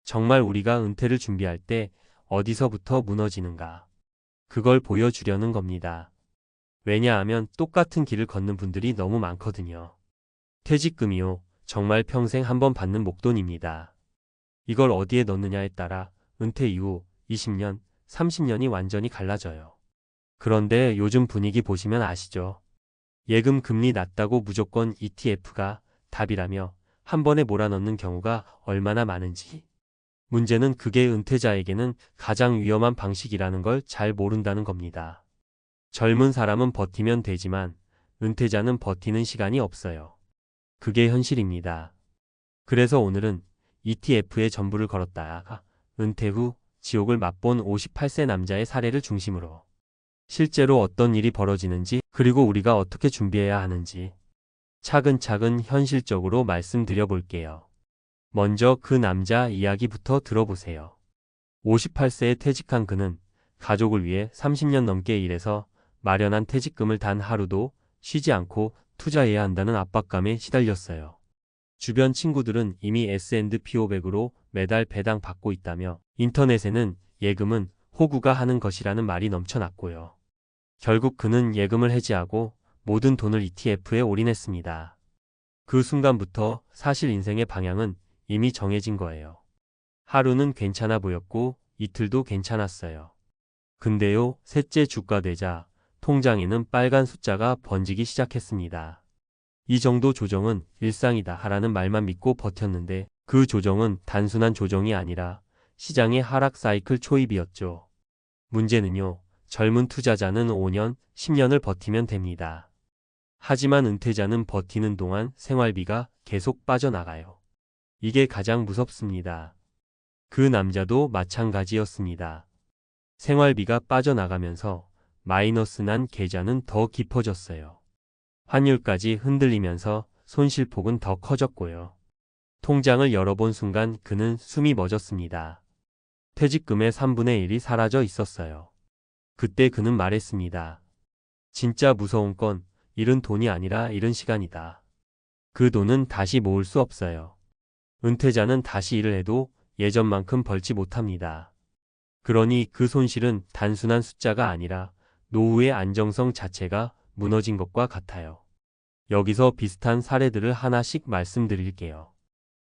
정말 우리가 은퇴를 준비할 때 어디서부터 무너지는가 그걸 보여주려는 겁니다. 왜냐하면 똑같은 길을 걷는 분들이 너무 많거든요. 퇴직금이요. 정말 평생 한 번 받는 목돈입니다. 이걸 어디에 넣느냐에 따라 은퇴 이후 20년, 30년이 완전히 갈라져요. 그런데 요즘 분위기 보시면 아시죠? 예금 금리 낮다고 무조건 ETF가 답이라며 한 번에 몰아넣는 경우가 얼마나 많은지. 문제는 그게 은퇴자에게는 가장 위험한 방식이라는 걸 잘 모른다는 겁니다. 젊은 사람은 버티면 되지만 은퇴자는 버티는 시간이 없어요. 그게 현실입니다. 그래서 오늘은 ETF에 전부를 걸었다가 은퇴 후 지옥을 맛본 58세 남자의 사례를 중심으로 실제로 어떤 일이 벌어지는지 그리고 우리가 어떻게 준비해야 하는지 차근차근 현실적으로 말씀드려 볼게요. 먼저 그 남자 이야기부터 들어보세요. 58세에 퇴직한 그는 가족을 위해 30년 넘게 일해서 마련한 퇴직금을 단 하루도 쉬지 않고 투자해야 한다는 압박감에 시달렸어요. 주변 친구들은 이미 S&P 500으로 매달 배당 받고 있다며 인터넷에는 예금은 호구가 하는 것이라는 말이 넘쳐났고요. 결국 그는 예금을 해지하고 모든 돈을 ETF에 올인했습니다. 그 순간부터 사실 인생의 방향은 이미 정해진 거예요. 하루는 괜찮아 보였고 이틀도 괜찮았어요. 근데요, 셋째 주가 되자 통장에는 빨간 숫자가 번지기 시작했습니다. 이 정도 조정은 일상이다 하라는 말만 믿고 버텼는데 그 조정은 단순한 조정이 아니라 시장의 하락 사이클 초입이었죠. 문제는요, 젊은 투자자는 5년, 10년을 버티면 됩니다. 하지만 은퇴자는 버티는 동안 생활비가 계속 빠져나가요. 이게 가장 무섭습니다. 그 남자도 마찬가지였습니다. 생활비가 빠져나가면서 마이너스 난 계좌는 더 깊어졌어요. 환율까지 흔들리면서 손실폭은 더 커졌고요. 통장을 열어본 순간 그는 숨이 멎었습니다. 퇴직금의 3분의 1이 사라져 있었어요. 그때 그는 말했습니다. 진짜 무서운 건 잃은 돈이 아니라 잃은 시간이다. 그 돈은 다시 모을 수 없어요. 은퇴자는 다시 일을 해도 예전만큼 벌지 못합니다. 그러니 그 손실은 단순한 숫자가 아니라 노후의 안정성 자체가 무너진 것과 같아요. 여기서 비슷한 사례들을 하나씩 말씀드릴게요.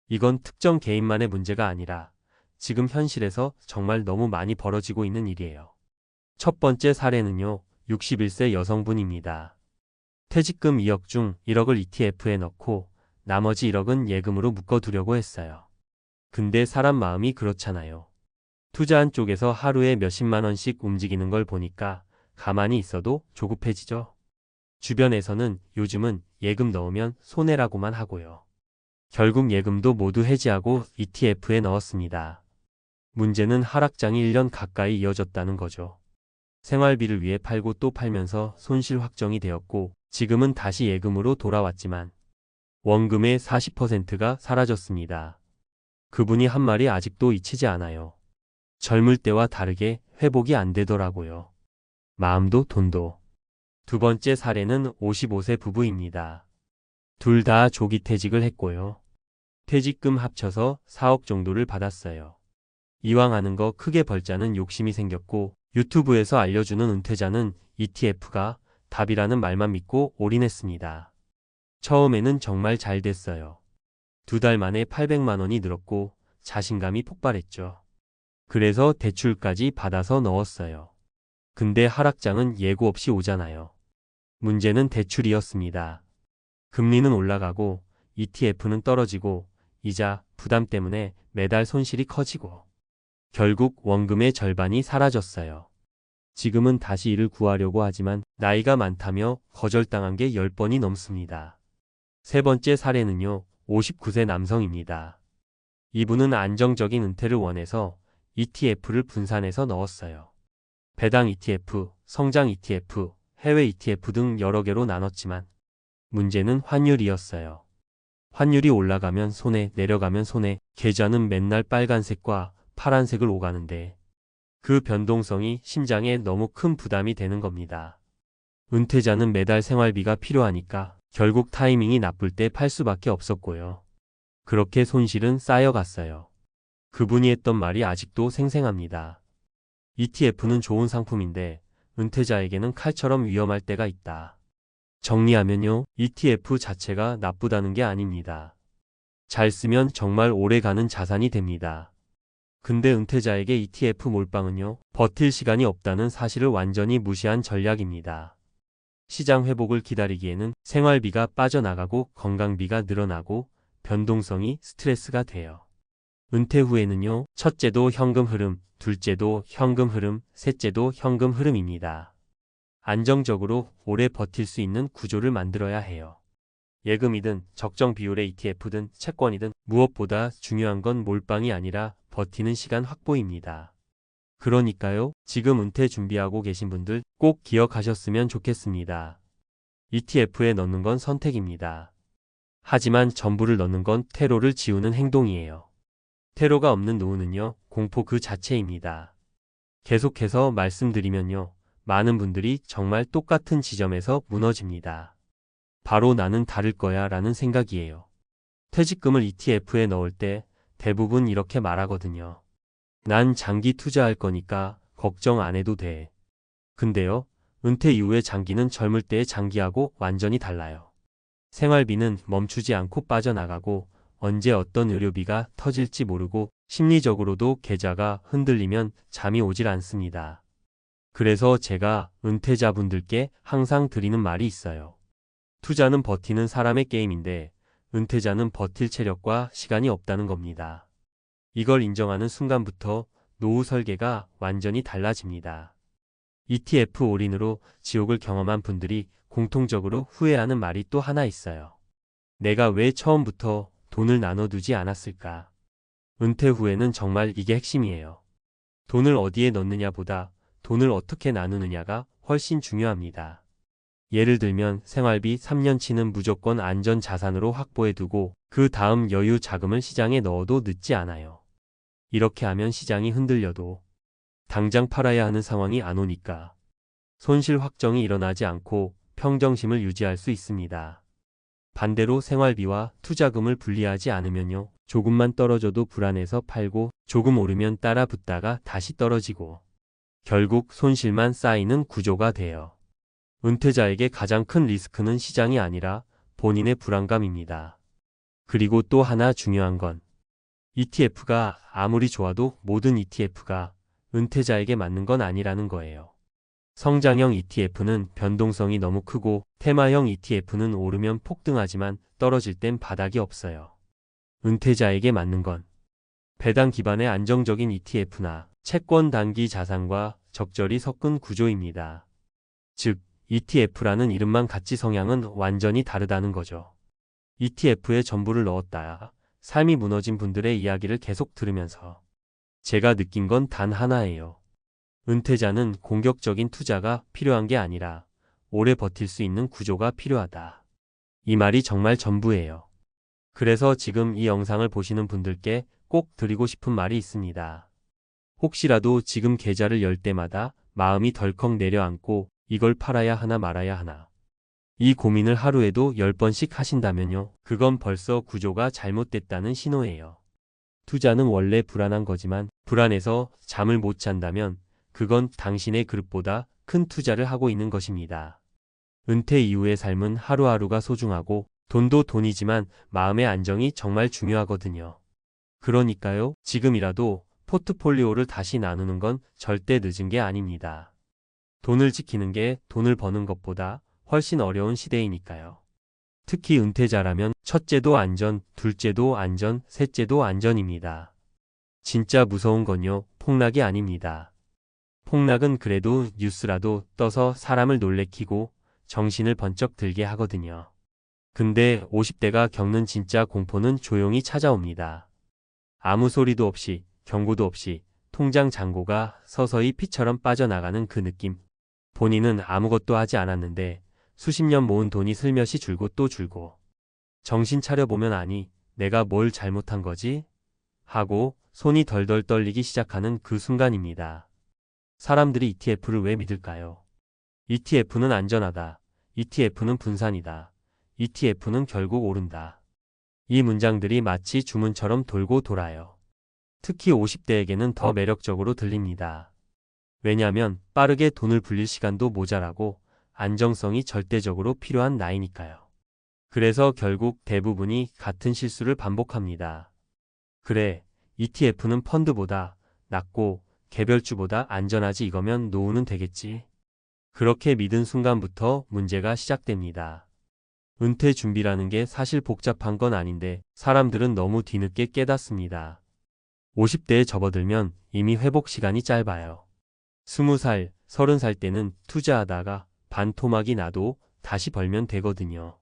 이건 특정 개인만의 문제가 아니라 지금 현실에서 정말 너무 많이 벌어지고 있는 일이에요. 첫 번째 사례는요, 61세 여성분입니다. 퇴직금 2억 중 1억을 ETF에 넣고 나머지 1억은 예금으로 묶어두려고 했어요. 근데 사람 마음이 그렇잖아요. 투자한 쪽에서 하루에 몇십만 원씩 움직이는 걸 보니까 가만히 있어도 조급해지죠. 주변에서는 요즘은 예금 넣으면 손해라고만 하고요. 결국 예금도 모두 해지하고 ETF에 넣었습니다. 문제는 하락장이 1년 가까이 이어졌다는 거죠. 생활비를 위해 팔고 또 팔면서 손실 확정이 되었고 지금은 다시 예금으로 돌아왔지만 원금의 40%가 사라졌습니다. 그분이 한 말이 아직도 잊히지 않아요. 젊을 때와 다르게 회복이 안 되더라고요. 마음도 돈도. 두 번째 사례는 55세 부부입니다. 둘 다 조기 퇴직을 했고요. 퇴직금 합쳐서 4억 정도를 받았어요. 이왕 하는 거 크게 벌자는 욕심이 생겼고 유튜브에서 알려주는 은퇴자는 ETF가 답이라는 말만 믿고 올인했습니다. 처음에는 정말 잘 됐어요. 2달 만에 800만 원이 늘었고 자신감이 폭발했죠. 그래서 대출까지 받아서 넣었어요. 근데 하락장은 예고 없이 오잖아요. 문제는 대출이었습니다. 금리는 올라가고 ETF는 떨어지고 이자, 부담 때문에 매달 손실이 커지고 결국 원금의 절반이 사라졌어요. 지금은 다시 일을 구하려고 하지만 나이가 많다며 거절당한 게 10번이 넘습니다. 세 번째 사례는요, 59세 남성입니다. 이분은 안정적인 은퇴를 원해서 ETF를 분산해서 넣었어요. 배당 ETF, 성장 ETF, 해외 ETF 등 여러 개로 나눴지만 문제는 환율이었어요. 환율이 올라가면 손해, 내려가면 손해, 계좌는 맨날 빨간색과 파란색을 오가는데 그 변동성이 심장에 너무 큰 부담이 되는 겁니다. 은퇴자는 매달 생활비가 필요하니까 결국 타이밍이 나쁠 때 팔 수밖에 없었고요. 그렇게 손실은 쌓여갔어요. 그분이 했던 말이 아직도 생생합니다. ETF는 좋은 상품인데 은퇴자에게는 칼처럼 위험할 때가 있다. 정리하면요, ETF 자체가 나쁘다는 게 아닙니다. 잘 쓰면 정말 오래가는 자산이 됩니다. 근데 은퇴자에게 ETF 몰빵은요, 버틸 시간이 없다는 사실을 완전히 무시한 전략입니다. 시장 회복을 기다리기에는 생활비가 빠져나가고 건강비가 늘어나고 변동성이 스트레스가 돼요. 은퇴 후에는요, 첫째도 현금 흐름, 둘째도 현금 흐름, 셋째도 현금 흐름입니다. 안정적으로 오래 버틸 수 있는 구조를 만들어야 해요. 예금이든 적정 비율의 ETF든 채권이든 무엇보다 중요한 건 몰빵이 아니라 버티는 시간 확보입니다. 그러니까요, 지금 은퇴 준비하고 계신 분들 꼭 기억하셨으면 좋겠습니다. ETF에 넣는 건 선택입니다. 하지만 전부를 넣는 건 퇴로를 지우는 행동이에요. 퇴로가 없는 노후는요, 공포 그 자체입니다. 계속해서 말씀드리면요, 많은 분들이 정말 똑같은 지점에서 무너집니다. 바로 나는 다를 거야 라는 생각이에요. 퇴직금을 ETF에 넣을 때 대부분 이렇게 말하거든요. 난 장기 투자할 거니까 걱정 안 해도 돼. 근데요, 은퇴 이후의 장기는 젊을 때의 장기하고 완전히 달라요. 생활비는 멈추지 않고 빠져나가고 언제 어떤 의료비가 터질지 모르고 심리적으로도 계좌가 흔들리면 잠이 오질 않습니다. 그래서 제가 은퇴자분들께 항상 드리는 말이 있어요. 투자는 버티는 사람의 게임인데 은퇴자는 버틸 체력과 시간이 없다는 겁니다. 이걸 인정하는 순간부터 노후 설계가 완전히 달라집니다. ETF 올인으로 지옥을 경험한 분들이 공통적으로 후회하는 말이 또 하나 있어요. 내가 왜 처음부터 돈을 나눠두지 않았을까? 은퇴 후에는 정말 이게 핵심이에요. 돈을 어디에 넣느냐보다 돈을 어떻게 나누느냐가 훨씬 중요합니다. 예를 들면 생활비 3년치는 무조건 안전 자산으로 확보해두고 그 다음 여유 자금을 시장에 넣어도 늦지 않아요. 이렇게 하면 시장이 흔들려도 당장 팔아야 하는 상황이 안 오니까 손실 확정이 일어나지 않고 평정심을 유지할 수 있습니다. 반대로 생활비와 투자금을 분리하지 않으면요, 조금만 떨어져도 불안해서 팔고 조금 오르면 따라 붙다가 다시 떨어지고 결국 손실만 쌓이는 구조가 돼요. 은퇴자에게 가장 큰 리스크는 시장이 아니라 본인의 불안감입니다. 그리고 또 하나 중요한 건 ETF가 아무리 좋아도 모든 ETF가 은퇴자에게 맞는 건 아니라는 거예요. 성장형 ETF는 변동성이 너무 크고 테마형 ETF는 오르면 폭등하지만 떨어질 땐 바닥이 없어요. 은퇴자에게 맞는 건 배당 기반의 안정적인 ETF나 채권 단기 자산과 적절히 섞은 구조입니다. 즉, ETF라는 이름만 같지 성향은 완전히 다르다는 거죠. ETF에 전부를 넣었다. 삶이 무너진 분들의 이야기를 계속 들으면서 제가 느낀 건 단 하나예요. 은퇴자는 공격적인 투자가 필요한 게 아니라 오래 버틸 수 있는 구조가 필요하다. 이 말이 정말 전부예요. 그래서 지금 이 영상을 보시는 분들께 꼭 드리고 싶은 말이 있습니다. 혹시라도 지금 계좌를 열 때마다 마음이 덜컥 내려앉고 이걸 팔아야 하나 말아야 하나. 이 고민을 하루에도 10번씩 하신다면요, 그건 벌써 구조가 잘못됐다는 신호예요. 투자는 원래 불안한 거지만 불안해서 잠을 못 잔다면 그건 당신의 그릇보다 큰 투자를 하고 있는 것입니다. 은퇴 이후의 삶은 하루하루가 소중하고 돈도 돈이지만 마음의 안정이 정말 중요하거든요. 그러니까요, 지금이라도 포트폴리오를 다시 나누는 건 절대 늦은 게 아닙니다. 돈을 지키는 게 돈을 버는 것보다 훨씬 어려운 시대이니까요. 특히 은퇴자라면 첫째도 안전, 둘째도 안전, 셋째도 안전입니다. 진짜 무서운 건요, 폭락이 아닙니다. 폭락은 그래도 뉴스라도 떠서 사람을 놀래키고 정신을 번쩍 들게 하거든요. 근데 50대가 겪는 진짜 공포는 조용히 찾아옵니다. 아무 소리도 없이, 경고도 없이 통장 잔고가 서서히 피처럼 빠져나가는 그 느낌. 본인은 아무것도 하지 않았는데 수십 년 모은 돈이 슬며시 줄고 또 줄고. 정신 차려보면 아니, 내가 뭘 잘못한 거지? 하고 손이 덜덜 떨리기 시작하는 그 순간입니다. 사람들이 ETF를 왜 믿을까요? ETF는 안전하다. ETF는 분산이다. ETF는 결국 오른다. 이 문장들이 마치 주문처럼 돌고 돌아요. 특히 50대에게는 더 매력적으로 들립니다. 왜냐하면 빠르게 돈을 불릴 시간도 모자라고 안정성이 절대적으로 필요한 나이니까요. 그래서 결국 대부분이 같은 실수를 반복합니다. 그래, ETF는 펀드보다 낫고 개별주보다 안전하지 이거면 노후는 되겠지. 그렇게 믿은 순간부터 문제가 시작됩니다. 은퇴 준비라는 게 사실 복잡한 건 아닌데 사람들은 너무 뒤늦게 깨닫습니다. 50대에 접어들면 이미 회복 시간이 짧아요. 20살, 30살 때는 투자하다가 반토막이 나도 다시 벌면 되거든요.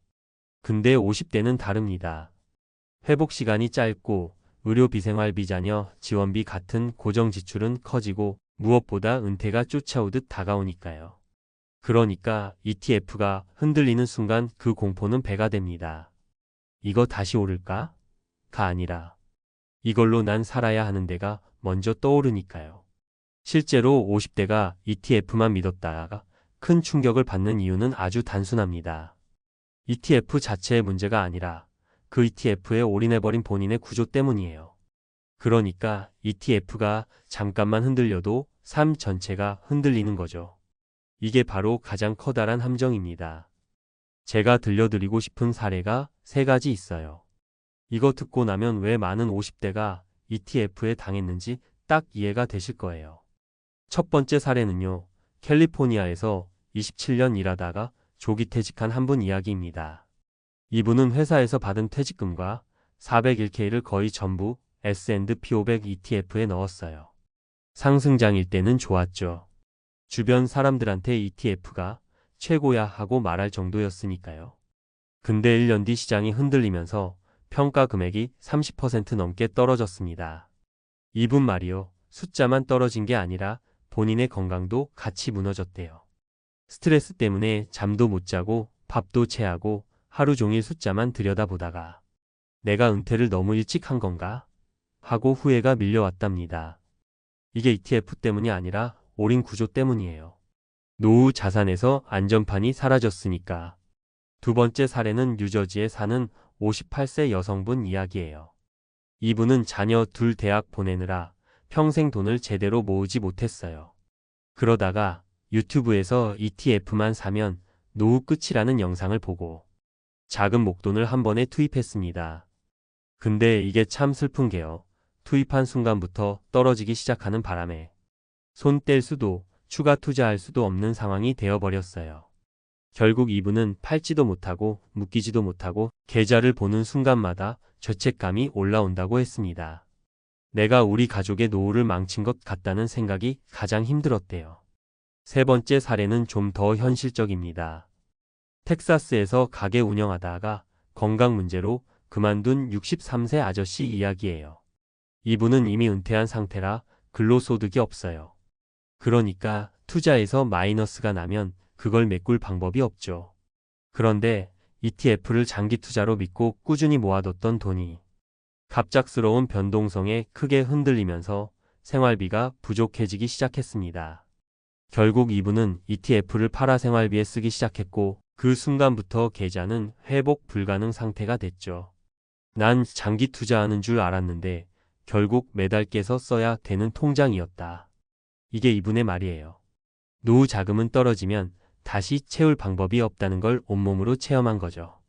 근데 50대는 다릅니다. 회복 시간이 짧고 의료비, 생활비, 자녀, 지원비 같은 고정 지출은 커지고 무엇보다 은퇴가 쫓아오듯 다가오니까요. 그러니까 ETF가 흔들리는 순간 그 공포는 배가 됩니다. 이거 다시 오를까? 가 아니라 이걸로 난 살아야 하는 데가 먼저 떠오르니까요. 실제로 50대가 ETF만 믿었다가 큰 충격을 받는 이유는 아주 단순합니다. ETF 자체의 문제가 아니라 그 ETF에 올인해버린 본인의 구조 때문이에요. 그러니까 ETF가 잠깐만 흔들려도 삶 전체가 흔들리는 거죠. 이게 바로 가장 커다란 함정입니다. 제가 들려드리고 싶은 사례가 3가지 있어요. 이거 듣고 나면 왜 많은 50대가 ETF에 당했는지 딱 이해가 되실 거예요. 첫 번째 사례는요, 캘리포니아에서 27년 일하다가 조기 퇴직한 한 분 이야기입니다. 이분은 회사에서 받은 퇴직금과 401k를 거의 전부 S&P 500 ETF에 넣었어요. 상승장일 때는 좋았죠. 주변 사람들한테 ETF가 최고야 하고 말할 정도였으니까요. 근데 1년 뒤 시장이 흔들리면서 평가 금액이 30% 넘게 떨어졌습니다. 이분 말이요, 숫자만 떨어진 게 아니라 본인의 건강도 같이 무너졌대요. 스트레스 때문에 잠도 못 자고 밥도 체하고 하루 종일 숫자만 들여다보다가 내가 은퇴를 너무 일찍 한 건가? 하고 후회가 밀려왔답니다. 이게 ETF 때문이 아니라 올인 구조 때문이에요. 노후 자산에서 안전판이 사라졌으니까. 두 번째 사례는 뉴저지에 사는 58세 여성분 이야기예요. 이분은 자녀 둘 대학 보내느라 평생 돈을 제대로 모으지 못했어요. 그러다가 유튜브에서 ETF만 사면 노후 끝이라는 영상을 보고 작은 목돈을 한 번에 투입했습니다. 근데 이게 참 슬픈 게요. 투입한 순간부터 떨어지기 시작하는 바람에 손 뗄 수도 추가 투자할 수도 없는 상황이 되어버렸어요. 결국 이분은 팔지도 못하고 묶이지도 못하고 계좌를 보는 순간마다 죄책감이 올라온다고 했습니다. 내가 우리 가족의 노후를 망친 것 같다는 생각이 가장 힘들었대요. 세 번째 사례는 좀 더 현실적입니다. 텍사스에서 가게 운영하다가 건강 문제로 그만둔 63세 아저씨 이야기예요. 이분은 이미 은퇴한 상태라 근로소득이 없어요. 그러니까 투자에서 마이너스가 나면 그걸 메꿀 방법이 없죠. 그런데 ETF를 장기 투자로 믿고 꾸준히 모아뒀던 돈이 갑작스러운 변동성에 크게 흔들리면서 생활비가 부족해지기 시작했습니다. 결국 이분은 ETF를 팔아 생활비에 쓰기 시작했고 그 순간부터 계좌는 회복 불가능 상태가 됐죠. 난 장기 투자하는 줄 알았는데 결국 매달 깨서 써야 되는 통장이었다. 이게 이분의 말이에요. 노후 자금은 떨어지면 다시 채울 방법이 없다는 걸 온몸으로 체험한 거죠.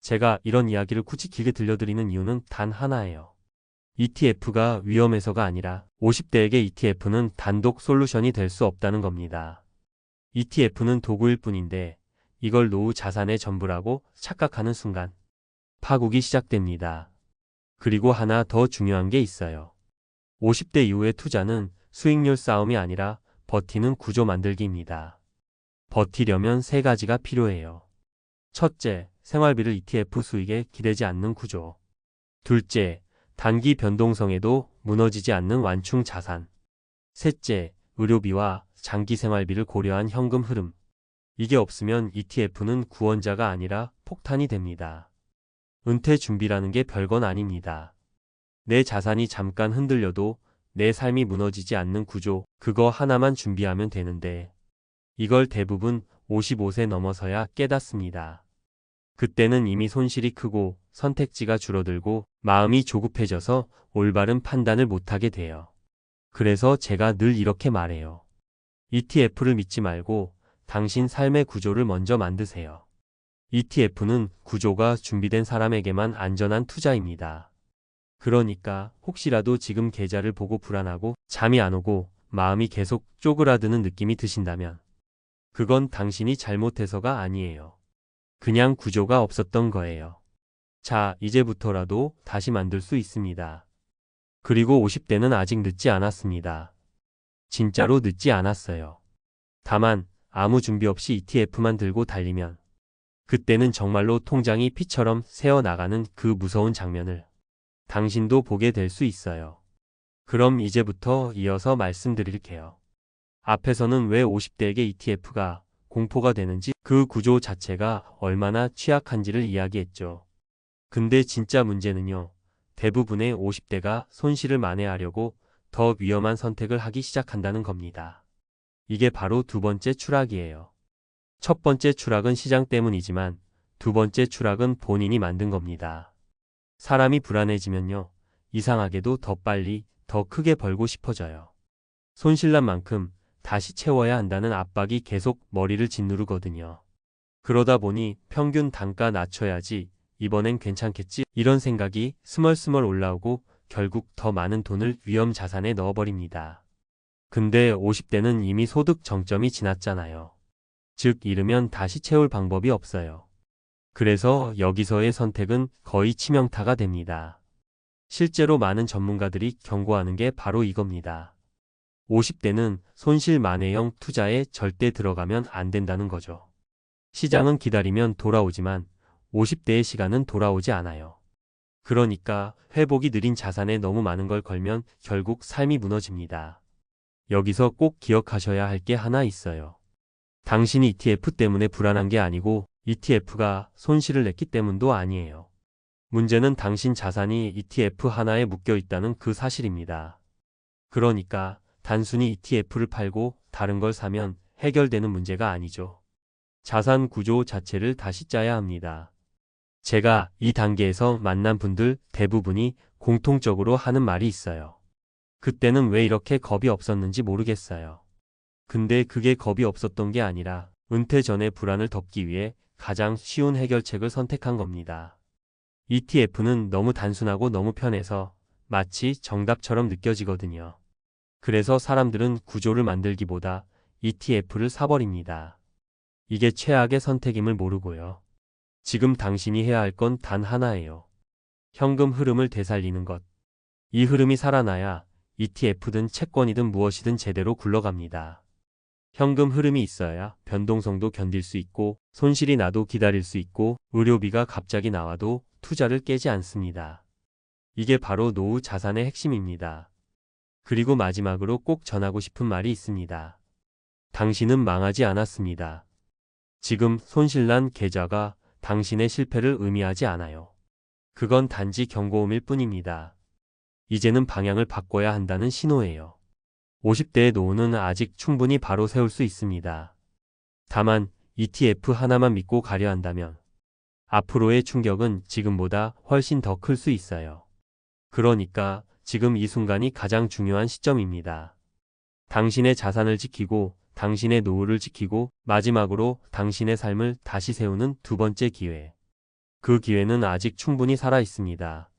제가 이런 이야기를 굳이 길게 들려드리는 이유는 단 하나예요. ETF가 위험해서가 아니라 50대에게 ETF는 단독 솔루션이 될 수 없다는 겁니다. ETF는 도구일 뿐인데 이걸 노후 자산의 전부라고 착각하는 순간 파국이 시작됩니다. 그리고 하나 더 중요한 게 있어요. 50대 이후의 투자는 수익률 싸움이 아니라 버티는 구조 만들기입니다. 버티려면 3가지가 필요해요. 첫째, 생활비를 ETF 수익에 기대지 않는 구조. 둘째, 단기 변동성에도 무너지지 않는 완충 자산. 셋째, 의료비와 장기 생활비를 고려한 현금 흐름. 이게 없으면 ETF는 구원자가 아니라 폭탄이 됩니다. 은퇴 준비라는 게 별건 아닙니다. 내 자산이 잠깐 흔들려도 내 삶이 무너지지 않는 구조, 그거 하나만 준비하면 되는데 이걸 대부분 55세 넘어서야 깨닫습니다. 그때는 이미 손실이 크고 선택지가 줄어들고 마음이 조급해져서 올바른 판단을 못하게 돼요. 그래서 제가 늘 이렇게 말해요. ETF를 믿지 말고 당신 삶의 구조를 먼저 만드세요. ETF는 구조가 준비된 사람에게만 안전한 투자입니다. 그러니까 혹시라도 지금 계좌를 보고 불안하고 잠이 안 오고 마음이 계속 쪼그라드는 느낌이 드신다면 그건 당신이 잘못해서가 아니에요. 그냥 구조가 없었던 거예요. 자, 이제부터라도 다시 만들 수 있습니다. 그리고 50대는 아직 늦지 않았습니다. 진짜로 늦지 않았어요. 다만 아무 준비 없이 ETF만 들고 달리면 그때는 정말로 통장이 피처럼 새어나가는 그 무서운 장면을 당신도 보게 될 수 있어요. 그럼 이제부터 이어서 말씀드릴게요. 앞에서는 왜 50대에게 ETF가 공포가 되는지 그 구조 자체가 얼마나 취약한지를 이야기했죠. 근데 진짜 문제는요. 대부분의 50대가 손실을 만회하려고 더 위험한 선택을 하기 시작한다는 겁니다. 이게 바로 두 번째 추락이에요. 첫 번째 추락은 시장 때문이지만 두 번째 추락은 본인이 만든 겁니다. 사람이 불안해지면요. 이상하게도 더 빨리, 더 크게 벌고 싶어져요. 손실난 만큼 다시 채워야 한다는 압박이 계속 머리를 짓누르거든요. 그러다 보니 평균 단가 낮춰야지, 이번엔 괜찮겠지, 이런 생각이 스멀스멀 올라오고 결국 더 많은 돈을 위험 자산에 넣어버립니다. 근데 50대는 이미 소득 정점이 지났잖아요. 즉 잃으면 다시 채울 방법이 없어요. 그래서 여기서의 선택은 거의 치명타가 됩니다. 실제로 많은 전문가들이 경고하는 게 바로 이겁니다. 50대는 손실 만회형 투자에 절대 들어가면 안 된다는 거죠. 시장은 기다리면 돌아오지만 50대의 시간은 돌아오지 않아요. 그러니까 회복이 느린 자산에 너무 많은 걸 걸면 결국 삶이 무너집니다. 여기서 꼭 기억하셔야 할 게 하나 있어요. 당신이 ETF 때문에 불안한 게 아니고 ETF가 손실을 냈기 때문도 아니에요. 문제는 당신 자산이 ETF 하나에 묶여 있다는 그 사실입니다. 그러니까 단순히 ETF를 팔고 다른 걸 사면 해결되는 문제가 아니죠. 자산 구조 자체를 다시 짜야 합니다. 제가 이 단계에서 만난 분들 대부분이 공통적으로 하는 말이 있어요. 그때는 왜 이렇게 겁이 없었는지 모르겠어요. 근데 그게 겁이 없었던 게 아니라 은퇴 전의 불안을 덮기 위해 가장 쉬운 해결책을 선택한 겁니다. ETF는 너무 단순하고 너무 편해서 마치 정답처럼 느껴지거든요. 그래서 사람들은 구조를 만들기보다 ETF를 사버립니다. 이게 최악의 선택임을 모르고요. 지금 당신이 해야 할 건 단 하나예요. 현금 흐름을 되살리는 것. 이 흐름이 살아나야 ETF든 채권이든 무엇이든 제대로 굴러갑니다. 현금 흐름이 있어야 변동성도 견딜 수 있고 손실이 나도 기다릴 수 있고 의료비가 갑자기 나와도 투자를 깨지 않습니다. 이게 바로 노후 자산의 핵심입니다. 그리고 마지막으로 꼭 전하고 싶은 말이 있습니다. 당신은 망하지 않았습니다. 지금 손실난 계좌가 당신의 실패를 의미하지 않아요. 그건 단지 경고음일 뿐입니다. 이제는 방향을 바꿔야 한다는 신호예요. 50대의 노후는 아직 충분히 바로 세울 수 있습니다. 다만 ETF 하나만 믿고 가려 한다면 앞으로의 충격은 지금보다 훨씬 더 클 수 있어요. 그러니까 지금 이 순간이 가장 중요한 시점입니다. 당신의 자산을 지키고 당신의 노후를 지키고 마지막으로 당신의 삶을 다시 세우는 두 번째 기회. 그 기회는 아직 충분히 살아 있습니다.